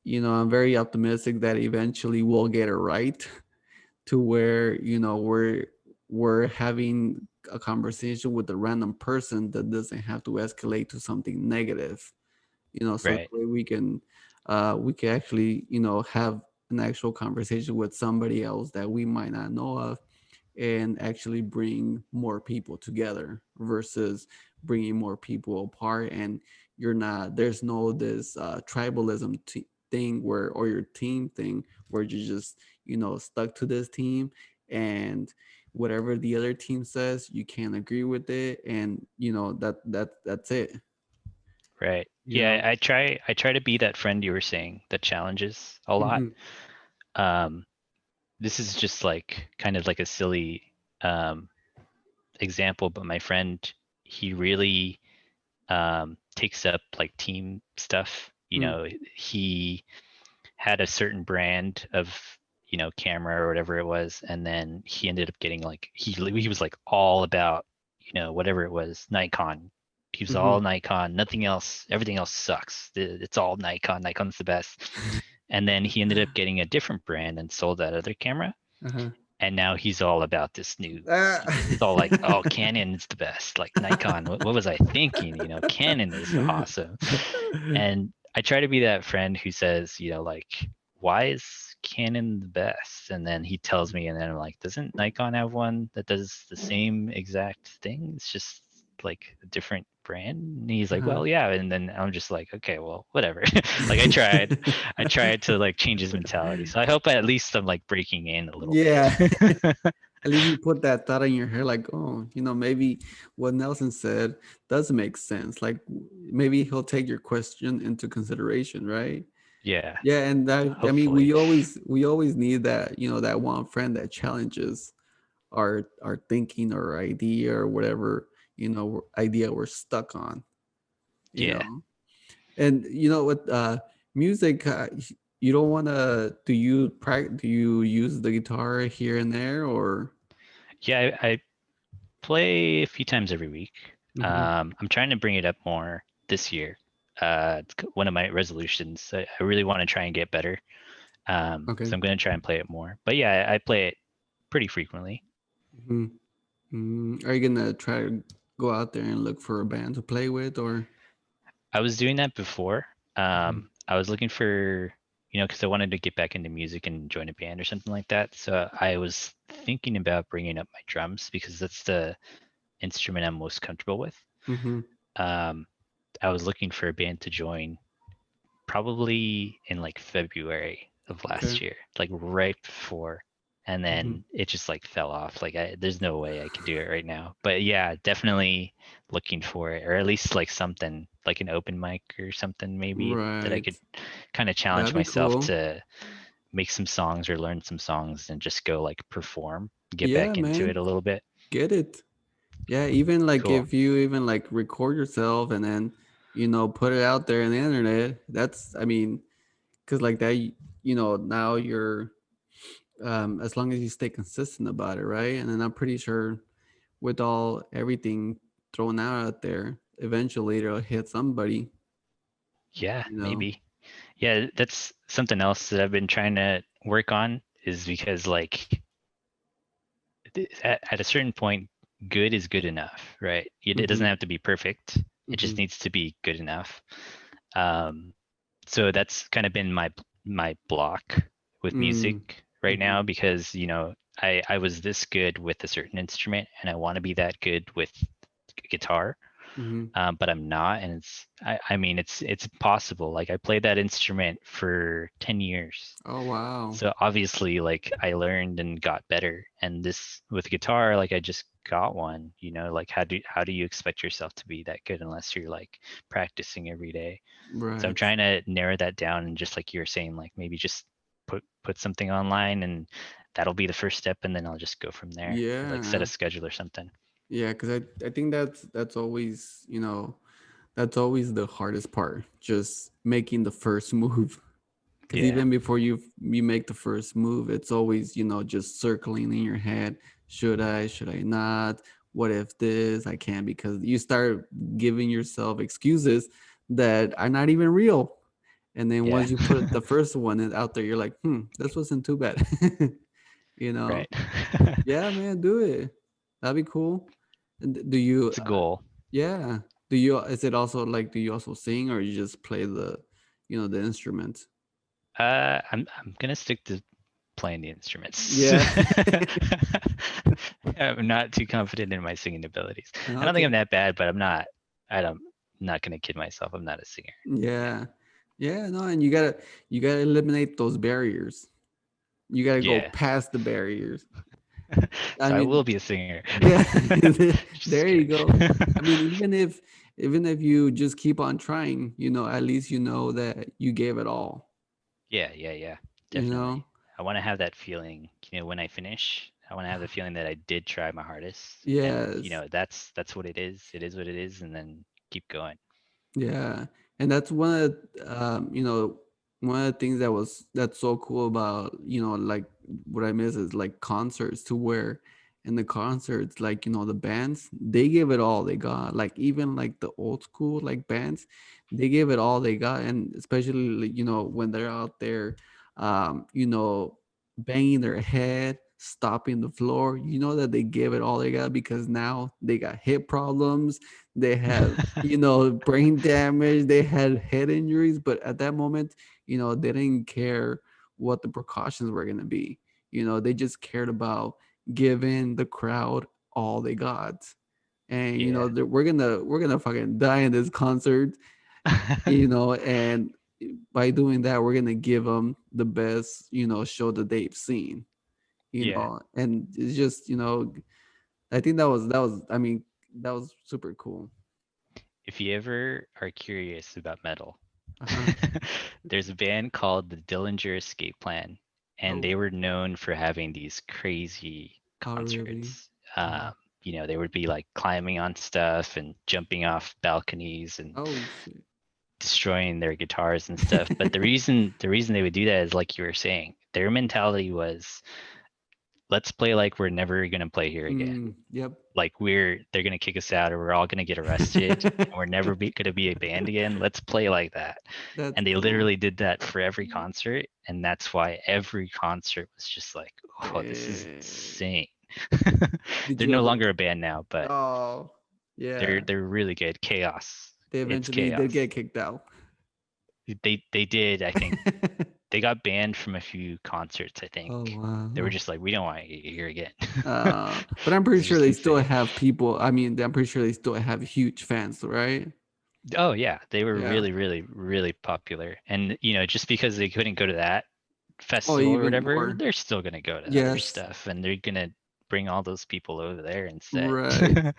I'm very optimistic that eventually we'll get it right to where we're having a conversation with a random person that doesn't have to escalate to something negative, so that Right. way we can actually have an actual conversation with somebody else that we might not know of, and actually bring more people together versus bringing more people apart. And there's no this tribalism thing where, or your team thing where you're just stuck to this team, and whatever the other team says you can't agree with it, and that's it. Right. you Yeah, know I try to be that friend you were saying that challenges a lot. hmm Um, this is just like kind of like a silly um example, but my friend, he really takes up like team stuff. He had a certain brand of camera or whatever it was, and then he ended up getting like he was like all about whatever it was, Nikon. He was hmm all Nikon, nothing else. Everything else sucks. It's all Nikon. Nikon's the best. And then he ended up getting a different brand and sold that other camera. uh-huh. And now he's all about this new. Ah. It's all like, oh, Canon is the best. Like Nikon, what was I thinking? Canon is awesome. And I try to be that friend who says, like, why is Canon the best? And then he tells me, and then I'm like, doesn't Nikon have one that does the same exact thing? It's just like a different brand. And he's like, uh-huh. well, yeah. And then I'm just like, okay, well, whatever. Like I tried to like change his mentality. So I hope at least I'm like breaking in a little Yeah. bit. At least you put that thought in your head, like, oh, maybe what Nelson said does make sense. Like, maybe he'll take your question into consideration, right? Yeah, Yeah, and I mean, hopefully. we always need that, that one friend that challenges our thinking or idea or whatever, idea we're stuck on, you Yeah. know. And with music, you don't want to. Do you use the guitar here and there, or? Yeah, I play a few times every week. Hmm. I'm trying to bring it up more this year. It's one of my resolutions. I really want to try and get better. Okay. So I'm going to try and play it more. But yeah, I play it pretty frequently. Hmm. Are you gonna try to go out there and look for a band to play with, or? I was doing that before. Mhm. I was looking for, because I wanted to get back into music and join a band or something like that. So I was thinking about bringing up my drums because that's the instrument I'm most comfortable with. Mhm. Um, I was looking for a band to join probably in like February of Okay. last year, like right before, and Mhm. then it just like fell off. Like there's no way I could do it right now. But yeah, definitely looking for it, or at least like something like an open mic or something maybe that I Right. could kind of challenge That'd be myself cool. to make some songs or learn some songs and just go like perform, get Yeah, back into man. it a little bit. Get it. Yeah, even like Cool. if you even like record yourself and then, put it out there on the internet, that's, I mean, because like that, now you're, as long as you stay consistent about it, right? And then I'm pretty sure with all everything thrown out there, eventually it'll hit somebody, Yeah, you know? maybe. Yeah, that's something else that I've been trying to work on is because like at a certain point, good is good enough, right? It doesn't Mm-hmm. have to be perfect. It just Mm-hmm. needs to be good enough. Um, so that's kind of been my block with music right Mm-hmm. now because I was this good with a certain instrument and I want to be that good with guitar, Mm-hmm. but I'm not, and I mean it's impossible. Like I played that instrument for 10 years. Oh, wow. So obviously, like I learned and got better. And this with guitar, like I just got one. Like how do you expect yourself to be that good unless you're like practicing every day? So I'm Right. trying to narrow that down and just like you were saying, like maybe just put something online and that'll be the first step, and then I'll just go from there. Or like set a Yeah. schedule or something. Yeah, because I think that's always, that's always the hardest part, just making the first move. Because Yeah. even before you make the first move, it's always, just circling in your head. Should I not? What if this? I can't, because you start giving yourself excuses that are not even real. And then Yeah. once you put the first one out there, you're like, this wasn't too bad. you know? Right. Yeah, man, do it. That'd be cool. And do you It's a goal. yeah. Do you is it also like, do you also sing, or you just play the instrument? I'm gonna stick to playing the instruments. Yeah. I'm not too confident in my singing abilities. I don't think I'm Okay. that bad, but I don't, I'm not gonna kid myself. I'm not a singer. Yeah. Yeah. Yeah, no, and you gotta eliminate those barriers. You gotta go Yeah. past the barriers. I So I will mean, be a singer. yeah, Just there you kidding. go. I mean, even if you just keep on trying, at least you know that you gave it all, Yeah. you Definitely. know? I want to have that feeling, when I finish, I want to have the feeling that I did try my hardest and Yes. that's what it is. It is what it is and then keep going. Yeah, and that's one of the things that's so cool about, like, what I miss is like concerts, to where in the concerts, like, the bands, they give it all they got. Like, even like the old school like bands, they give it all they got. And especially, like, when they're out there, banging their head, stopping the floor, that they give it all they got, because now they got hip problems, they have, brain damage, they had head injuries, but at that moment, they didn't care what the precautions were going to be. They just cared about giving the crowd all they got. And Yeah. we're gonna fucking die in this concert, and by doing that, we're gonna give them the best, show that they've seen. Yeah. And it's just, I think that was, I mean, that was super cool. If you ever are curious about metal, Uh-huh. there's a band called the Dillinger Escape Plan, and Oh. they were known for having these crazy Oh, really? concerts. Uh-huh. They would be like climbing on stuff and jumping off balconies and Oh, shit. destroying their guitars and stuff. But the reason they would do that is like you were saying, their mentality was let's play like we're never gonna play here again. Yep. Like they're gonna kick us out or we're all gonna get arrested and we're never gonna be a band again. Let's play like that. That's And they cool. literally did that for every concert, and that's why every concert was just like, oh, this is Eh, insane. did They're you no ever? longer a band now, but Oh, Yeah. They're really good. Chaos. They It's eventually did get chaos. kicked out. They did. I think they got banned from a few concerts. I think Oh they were wow. just like, we don't want you here again. But I'm pretty It's sure just they still insane. have people. I mean, I'm pretty sure they still have huge fans, right? Oh yeah, they were Yeah. really, really, really popular. And just because they couldn't go to that Oh, festival or even whatever, more. they're still gonna go to other Yes. stuff, and they're gonna bring all those people over there instead. Right.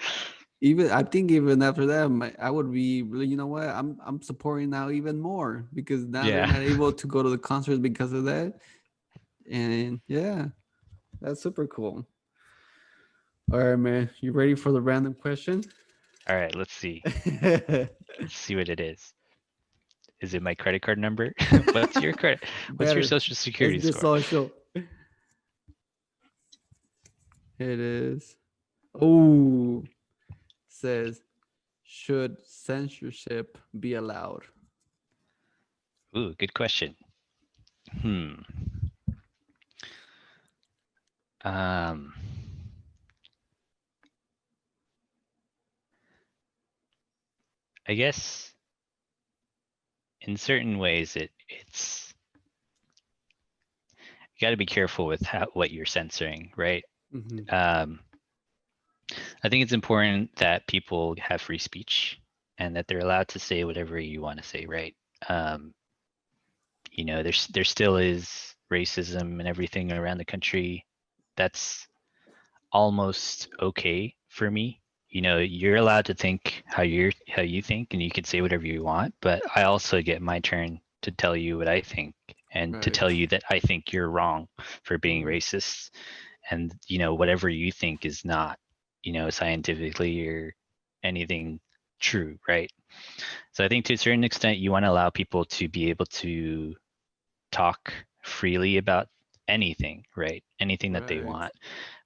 Even I think even after that, I would be really, you know what? I'm supporting now even more because now they're Yeah. not able to go to the concerts because of that. And yeah, that's super cool. All right, man. You ready for the random question? All right, let's see. Let's see what it is. Is it my credit card number? What's your credit? What's your Better. social It's security just score? social. It is. Oh, says should censorship be allowed? Ooh, good question. Hmm. Um, I guess in certain ways it's you got to be careful with what you're censoring, right? Mm-hmm. Um, I think it's important that people have free speech and that they're allowed to say whatever you want to say, right? Um, there still is racism and everything around the country. That's almost okay for me. You're allowed to think how you think, and you can say whatever you want. But I also get my turn to tell you what I think, and to tell Right. you that I think you're wrong for being Mm-hmm. racist, and whatever you think is not, scientifically or anything true, right? So I think to a certain extent, you want to allow people to be able to talk freely about anything, right? Anything that they Right. want.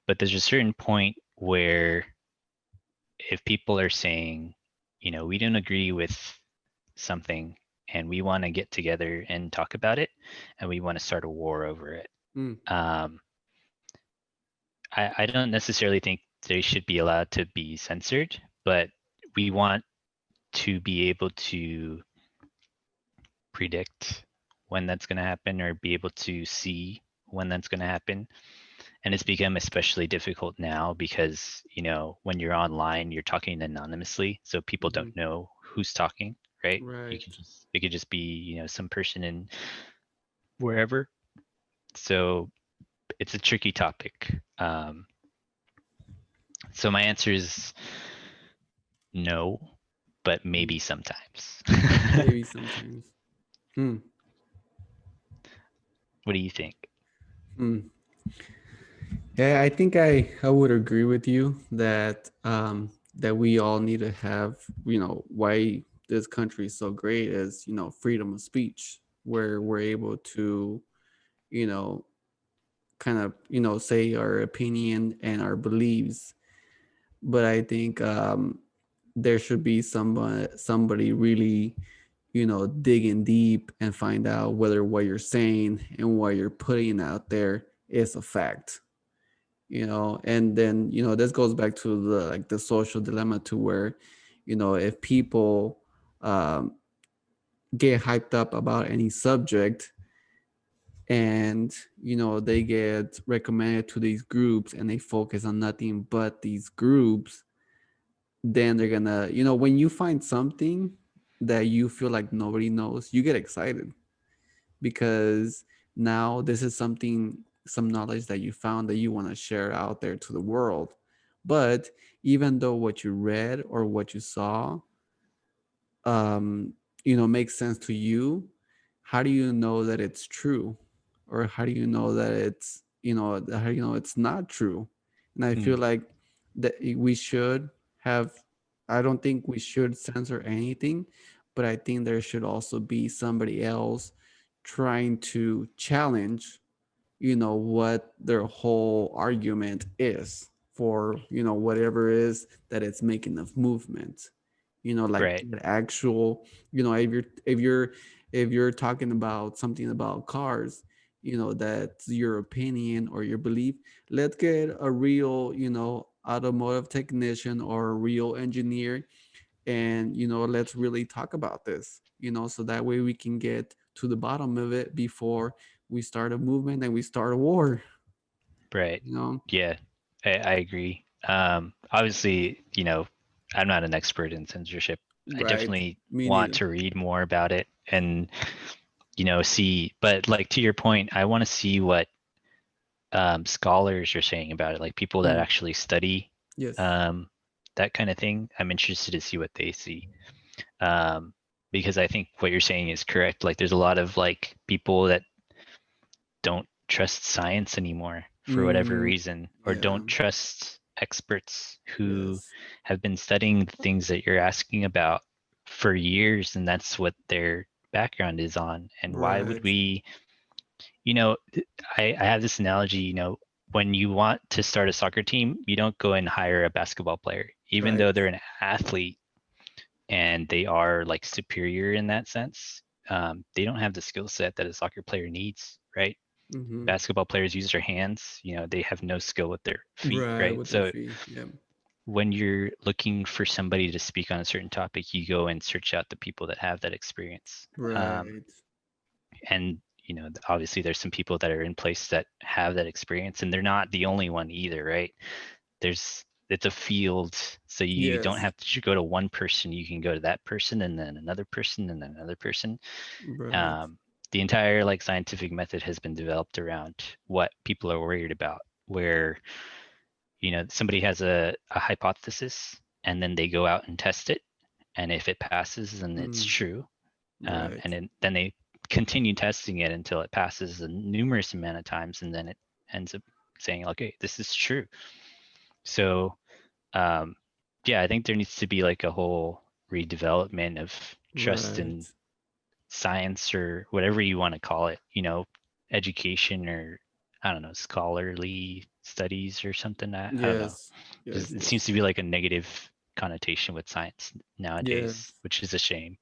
But there's a certain point where if people are saying, we don't agree with something and we want to get together and talk about it and we want to start a war over it. Mm. Um, I don't necessarily think they should be allowed to be censored, but we want to be able to predict when that's going to happen or be able to see when that's going to happen. And it's become especially difficult now because when you're online you're talking anonymously, so people Mm-hmm. don't know who's talking, right? Right. It could just be some person in wherever. So it's a tricky topic. So my answer is no, but Mm. maybe sometimes. Maybe sometimes. Hmm. What do you think? Hmm. Yeah, I think I would agree with you that that we all need to have, why this country is so great is, freedom of speech, where we're able to, you know, kind of, say our opinion and our beliefs. But I think there should be somebody really, digging deep and find out whether what you're saying and what you're putting out there is a fact. And then this goes back to the social dilemma, to where if people um, get hyped up about any subject, and they get recommended to these groups and they focus on nothing but these groups, then they're gonna, when you find something that you feel like nobody knows, you get excited because now this is some knowledge that you found that you want to share out there to the world. But even though what you read or what you saw um makes sense to you, how do you know that it's true? Or how do you know that how do you know it's not true? And I feel Hmm. like that we should have, I don't think we should censor anything, but I think there should also be somebody else trying to challenge what their whole argument is for whatever it is that it's making of movement, like Right. the actual, if you're talking about something about cars, that's your opinion or your belief. Let's get a real automotive technician or a real engineer, and let's really talk about this, so that way we can get to the bottom of it before we start a movement and we start a war. Right. you know Yeah, I agree. Obviously, I'm not an expert in censorship. I right, definitely me want neither. to read more about it and, see, but like to your point, I want to see what scholars are saying about it, like people that Mm, actually study yes. um, that kind of thing. I'm interested to see what they see. Um, because I think what you're saying is correct. Like there's a lot of like people that don't trust science anymore for whatever Mm, reason, or yeah. don't trust experts who Yes. have been studying the things that you're asking about for years, and that's what their background is on. And why would Right. we, you know, I have this analogy, when you want to start a soccer team, you don't go and hire a basketball player, even Right. though they're an athlete and they are like superior in that sense. They don't have the skill set that a soccer player needs, right? Mm-hmm. Basketball players use their hands, they have no skill with their feet, Right, right? with their So fee. Yeah. when you're looking for somebody to speak on a certain topic, you go and search out the people that have that experience. Right. And obviously there's some people that are in place that have that experience, and they're not the only one either, right? It's a field, so you don't Yes. have to go to one person. You can go to that person and then another person and then another person. Right. um, the entire like scientific method has been developed around what people are worried about, where somebody has a hypothesis and then they go out and test it, and if it passes then it's Mm, true. right. Then they continue testing it until it passes a numerous amount of times, and then it ends up saying, okay, this is true. So um, yeah, I think there needs to be like a whole redevelopment of trust in Right. science, or whatever you want to call it, education, or I don't know, scholarly studies or something. I don't know. Yes. Yes. It Yes. seems to be like a negative connotation with science nowadays, Yes. which is a shame.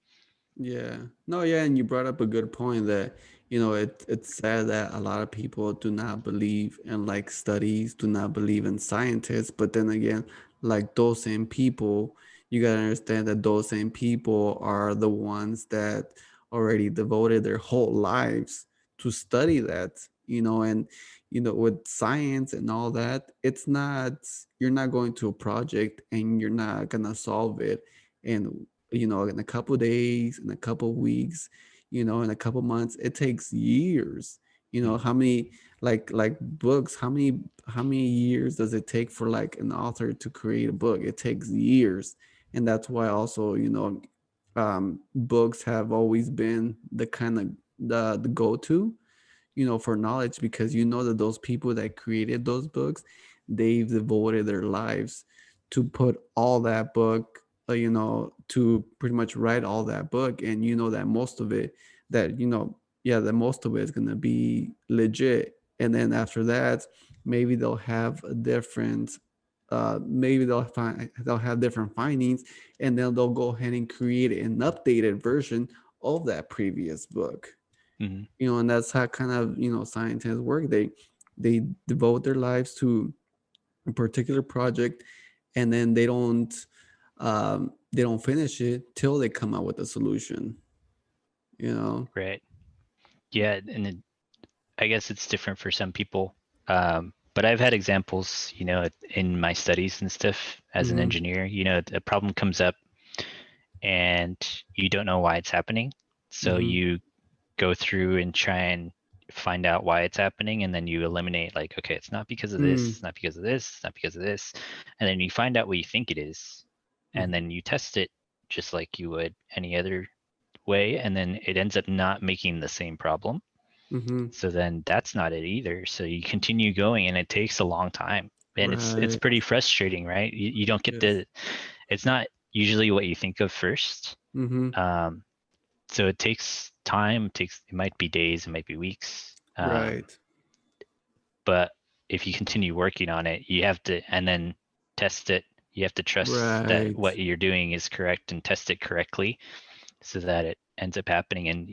Yeah. No, yeah, and you brought up a good point that, it's sad that a lot of people do not believe in like studies, do not believe in scientists, but then again, like those same people, you gotta understand that those same people are the ones that already devoted their whole lives to study that, and with science and all that, it's not you're not going to a project and you're not gonna solve it. And in a couple days, in a couple weeks, in a couple months. It takes years. Mhm. How many like books? How many years does it take for like an author to create a book? It takes years, and that's why also books have always been the kind of the go to for knowledge, because that those people that created those books, they've devoted their lives to put all that book, to pretty much write all that book. And that most of it, that, yeah, that most of it is going to be legit. And then after that, maybe they'll have a different, maybe they'll have different findings, and then they'll go ahead and create an updated version of that previous book. Mhm. And that's how kind of scientists work. They devote their lives to a particular project, and then they don't finish it till they come out with a solution. you know Right. Yeah, and I guess it's different for some people. But I've had examples, in my studies and stuff as an mm-hmm, engineer. A problem comes up and you don't know why it's happening. So mm-hmm, you go through and try and find out why it's happening, and then you eliminate, like, okay, it's not because of this, mm-hmm, it's not because of this, it's not because of this. And then you find out what you think it is, and then you test it just like you would any other way, and then it ends up not making the same problem. mm-hmm. So then that's not it either. So you continue going, and it takes a long time, and it's Right. pretty frustrating, right? You don't get Yes. the, it's not usually what you think of first. Mm-hmm. um, so it takes time. It might be days, it might be weeks. Right. But if you continue working on it, you have to, and then test it. You have to trust that Right. what you're doing is correct and test it correctly, so that it ends up happening. And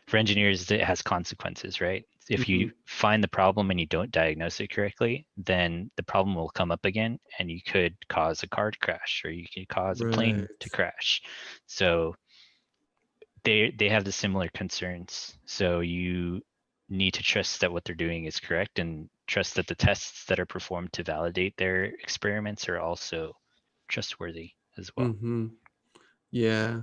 for engineers, it has consequences, right? if Mm-hmm. you find the problem and you don't diagnose it correctly, then the problem will come up again and you could cause a car crash or you could cause a plane to Right. crash. So they have the similar concerns. So you need to trust that what they're doing is correct and trust that the tests that are performed to validate their experiments are also trustworthy as well. Mm-hmm. Yeah.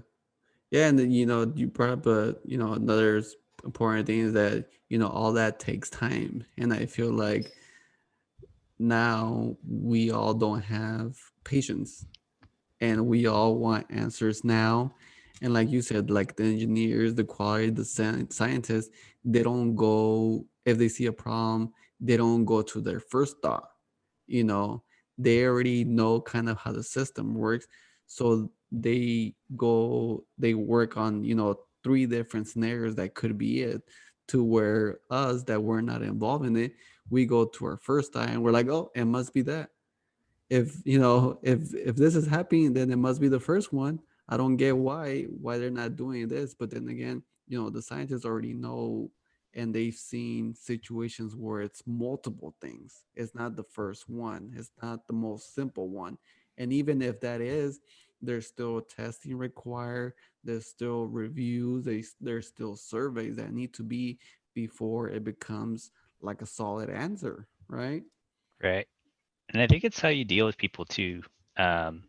Yeah, and then, you brought up another important thing is that all that takes time, and I feel like now we all don't have patience, and we all want answers now. And like you said, like the engineers, the quality, the scientists, they don't go if they see a problem, they don't go to their first thought. you know they already know kind of how the system works, so they work on three different scenarios that could be it, to where us that we're not involved in it, we go to our first thought and we're like, oh, it must be that. If this is happening, then it must be the first one. I don't get why they're not doing this. But then again, the scientists already know, and they've seen situations where it's multiple things. It's not the first one, it's not the most simple one. And even if that is, there's still testing required, there's still reviews, there's still surveys that need to be before it becomes like a solid answer, right? Right. And I think it's how you deal with people too. Um,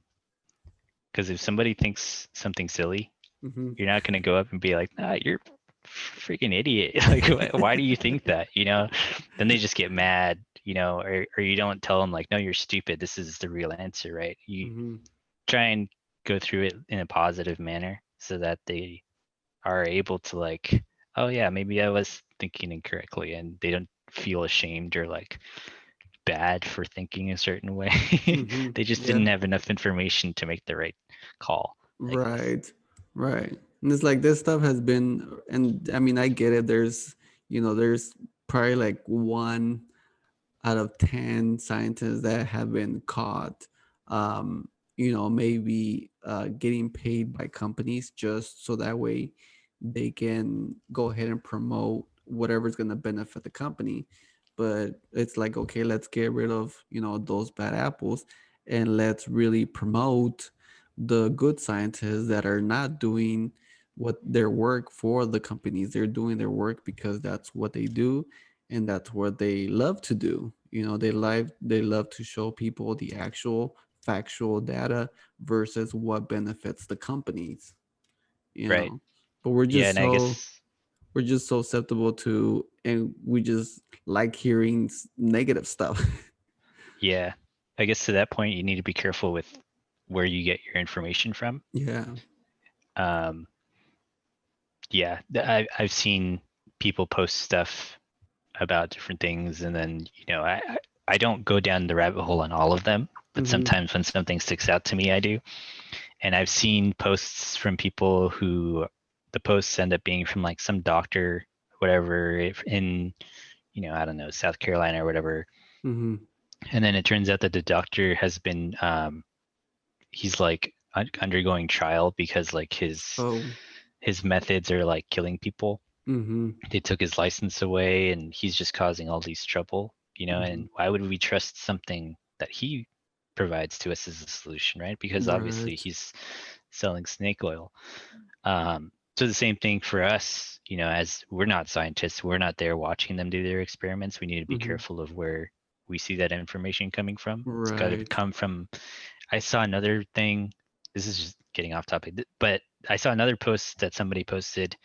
because if somebody thinks something silly, Mm-hmm. you're not going to go up and be like, nah, you're freaking idiot. Like, why do you think that? Then they just get mad, or you don't tell them like, no, you're stupid. This is the real answer, right? You Mm-hmm. try and go through it in a positive manner so that they are able to like, oh yeah, maybe I was thinking incorrectly, and they don't feel ashamed or like bad for thinking a certain way. Mm-hmm. They just Yeah. didn't have enough information to make the right call, I guess. Right. Right. And it's like this stuff has been, and I mean, I get it. There's probably like one out of 10 scientists that have been caught, maybe getting paid by companies just so that way they can go ahead and promote whatever's going to benefit the company. But it's like, okay, let's get rid of those bad apples, and let's really promote the good scientists that are not doing what their work for the companies. They're doing their work because that's what they do, and that's what they love to do. They love to show people the actual factual data versus what benefits the companies. you Right. know but we're Yeah, just and I so guess we're just so susceptible to, and we just like hearing negative stuff. yeah, I guess to that point you need to be careful with where you get your information from. Yeah. Um, yeah, I've seen people post stuff about different things, and then I don't go down the rabbit hole on all of them, but Mm-hmm. sometimes when something sticks out to me, I do. And I've seen posts from people who the posts end up being from like some doctor, whatever, in I don't know, South Carolina or whatever. Mm-hmm. And then it turns out that the doctor has been he's like undergoing trial because like Oh. his methods are like killing people. Mm-hmm. They took his license away and he's just causing all these trouble, Mm-hmm. and why would we trust something that he provides to us as a solution, right? Because obviously Right. he's selling snake oil. So the same thing for us, as we're not scientists, we're not there watching them do their experiments. We need to be Mm-hmm. careful of where we see that information coming from. It's got to Right. come from. I saw another thing. This is just getting off topic, but I saw another post that somebody posted,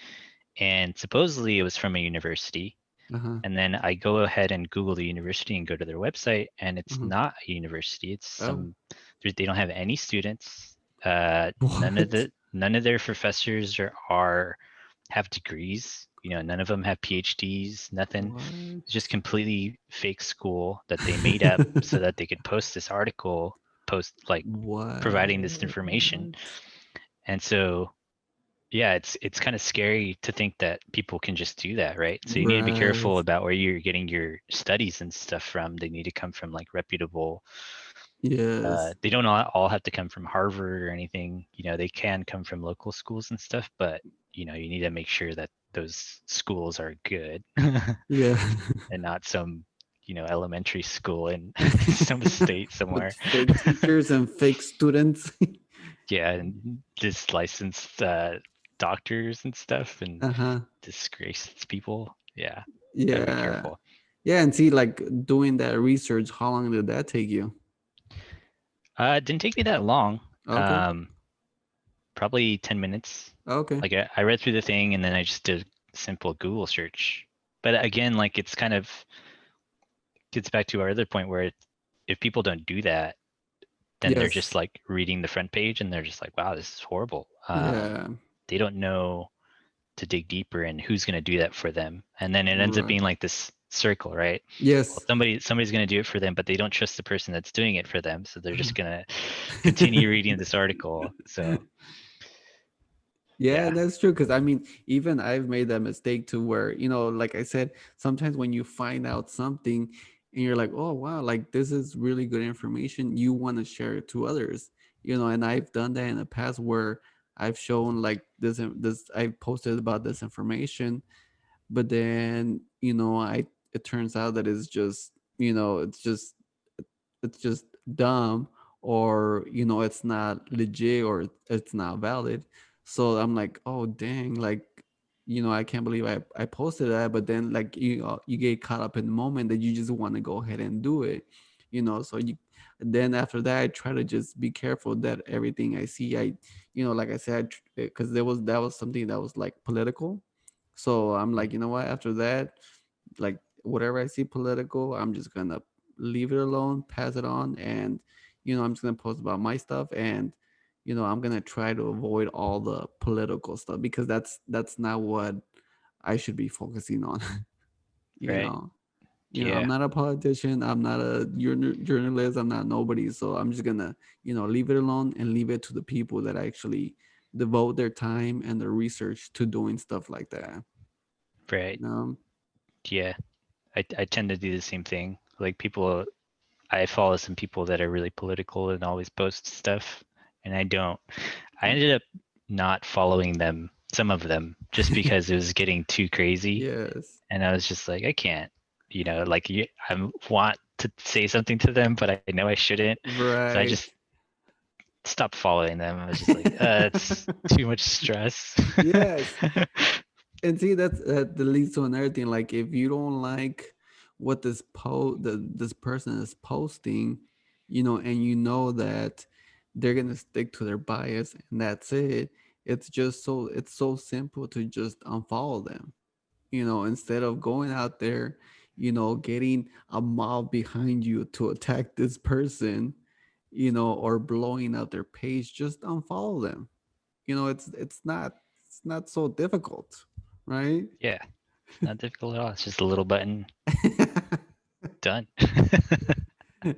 and supposedly it was from a university. Uh-huh. And then I go ahead and Google the university and go to their website, and it's Uh-huh. not a university. It's Oh. they don't have any students. What? None of their professors are have degrees. None of them have PhDs. Nothing. What? It's just completely fake school that they made up so that they could post this article, post like providing this information. What? And so yeah, it's kind of scary to think that people can just do that, right? So you need to be Right. careful about where you're getting your studies and stuff from. They need to come from like reputable. Yes. They don't all have to come from Harvard or anything. They can come from local schools and stuff, but you need to make sure that those schools are good Yeah. and not some, elementary school in some state With somewhere. fake teachers and fake students. Yeah, and just licensed doctors and stuff and Uh-huh. disgraced people. Yeah, gotta be Yeah. careful. Yeah, and see, like doing that research, how long did that take you? It didn't take me that long. Okay. Um, Probably 10 minutes. Okay. Like I read through the thing and then I just did a simple Google search. But again, like it's kind of gets back to our other point where if people don't do that, then they're just Yes. like reading the front page and they're just like, wow, this is horrible. Yeah. They don't know to dig deeper and who's going to do that for them. And then it ends up Right. being like this circle, right? Well, Yes. somebody's going to do it for them, but they don't trust the person that's doing it for them. So they're just going to continue reading this article. So Yeah, yeah. that's true. Because I mean, even I've made that mistake too, where, like I said, sometimes when you find out something and you're like, oh, wow, like this is really good information, you want to share it to others, and I've done that in the past where I've shown like this, I posted about this information, but then, it turns out that it's just, it's just dumb, or it's not legit, or it's not valid. So I'm like, oh dang, like, I can't believe I posted that. But then, like, you get caught up in the moment that you just want to go ahead and do it, so you then after that I try to just be careful that everything I see, like I said, because that was something that was like political. So I'm like, what, after that, like, whatever I see political, I'm just gonna leave it alone, pass it on, and I'm just gonna post about my stuff, and I'm gonna try to avoid all the political stuff, because that's not what I should be focusing on. you Right. know. I'm Yeah. not a politician. I'm not a journalist. I'm not nobody. So I'm just gonna, leave it alone and leave it to the people that actually devote their time and their research to doing stuff like that. Right. You know? Yeah. I tend to do the same thing. Like people, I follow some people that are really political and always post stuff, and I don't. I ended up not following them, some of them, just because it was getting too crazy, Yes. and I was just like, I can't, like I want to say something to them, but I know I shouldn't, so I just Right. stopped following them. I was just like, it's too much stress. Yes. And see, that leads to another thing. Like, if you don't like what this person is posting, and that they're gonna stick to their bias, and that's it. It's so simple to just unfollow them. Instead of going out there, getting a mob behind you to attack this person, or blowing out their page, just unfollow them. It's not so difficult, right? Yeah, it's not difficult at all. It's just a little button, done.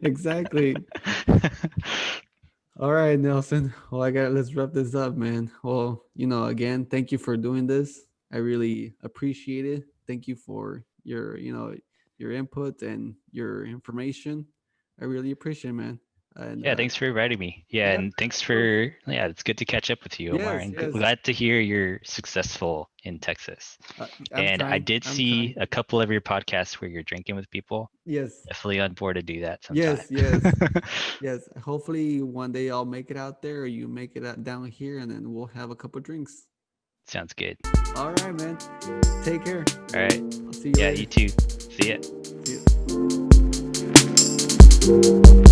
Exactly. All right, Nelson. Well, let's wrap this up, man. Well, again, thank you for doing this. I really appreciate it. Thank you for your input and your information. I really appreciate it, man. And Yeah, thanks for inviting me. Yeah, yeah, and of thanks course. for, yeah, it's good to catch up with you, Omar, Yes, and yes. glad to hear you're successful in Texas. I'm And I trying. did I'm see trying. a couple of your podcasts where you're drinking with people. Yes. Definitely on board to do that sometime. Yes, yes. Yes. Hopefully one day I'll make it out there, or you make it out down here, and then we'll have a couple drinks. Sounds good. All right, man. Take care. All right. I'll see you Yeah, later. you too. See ya. See you.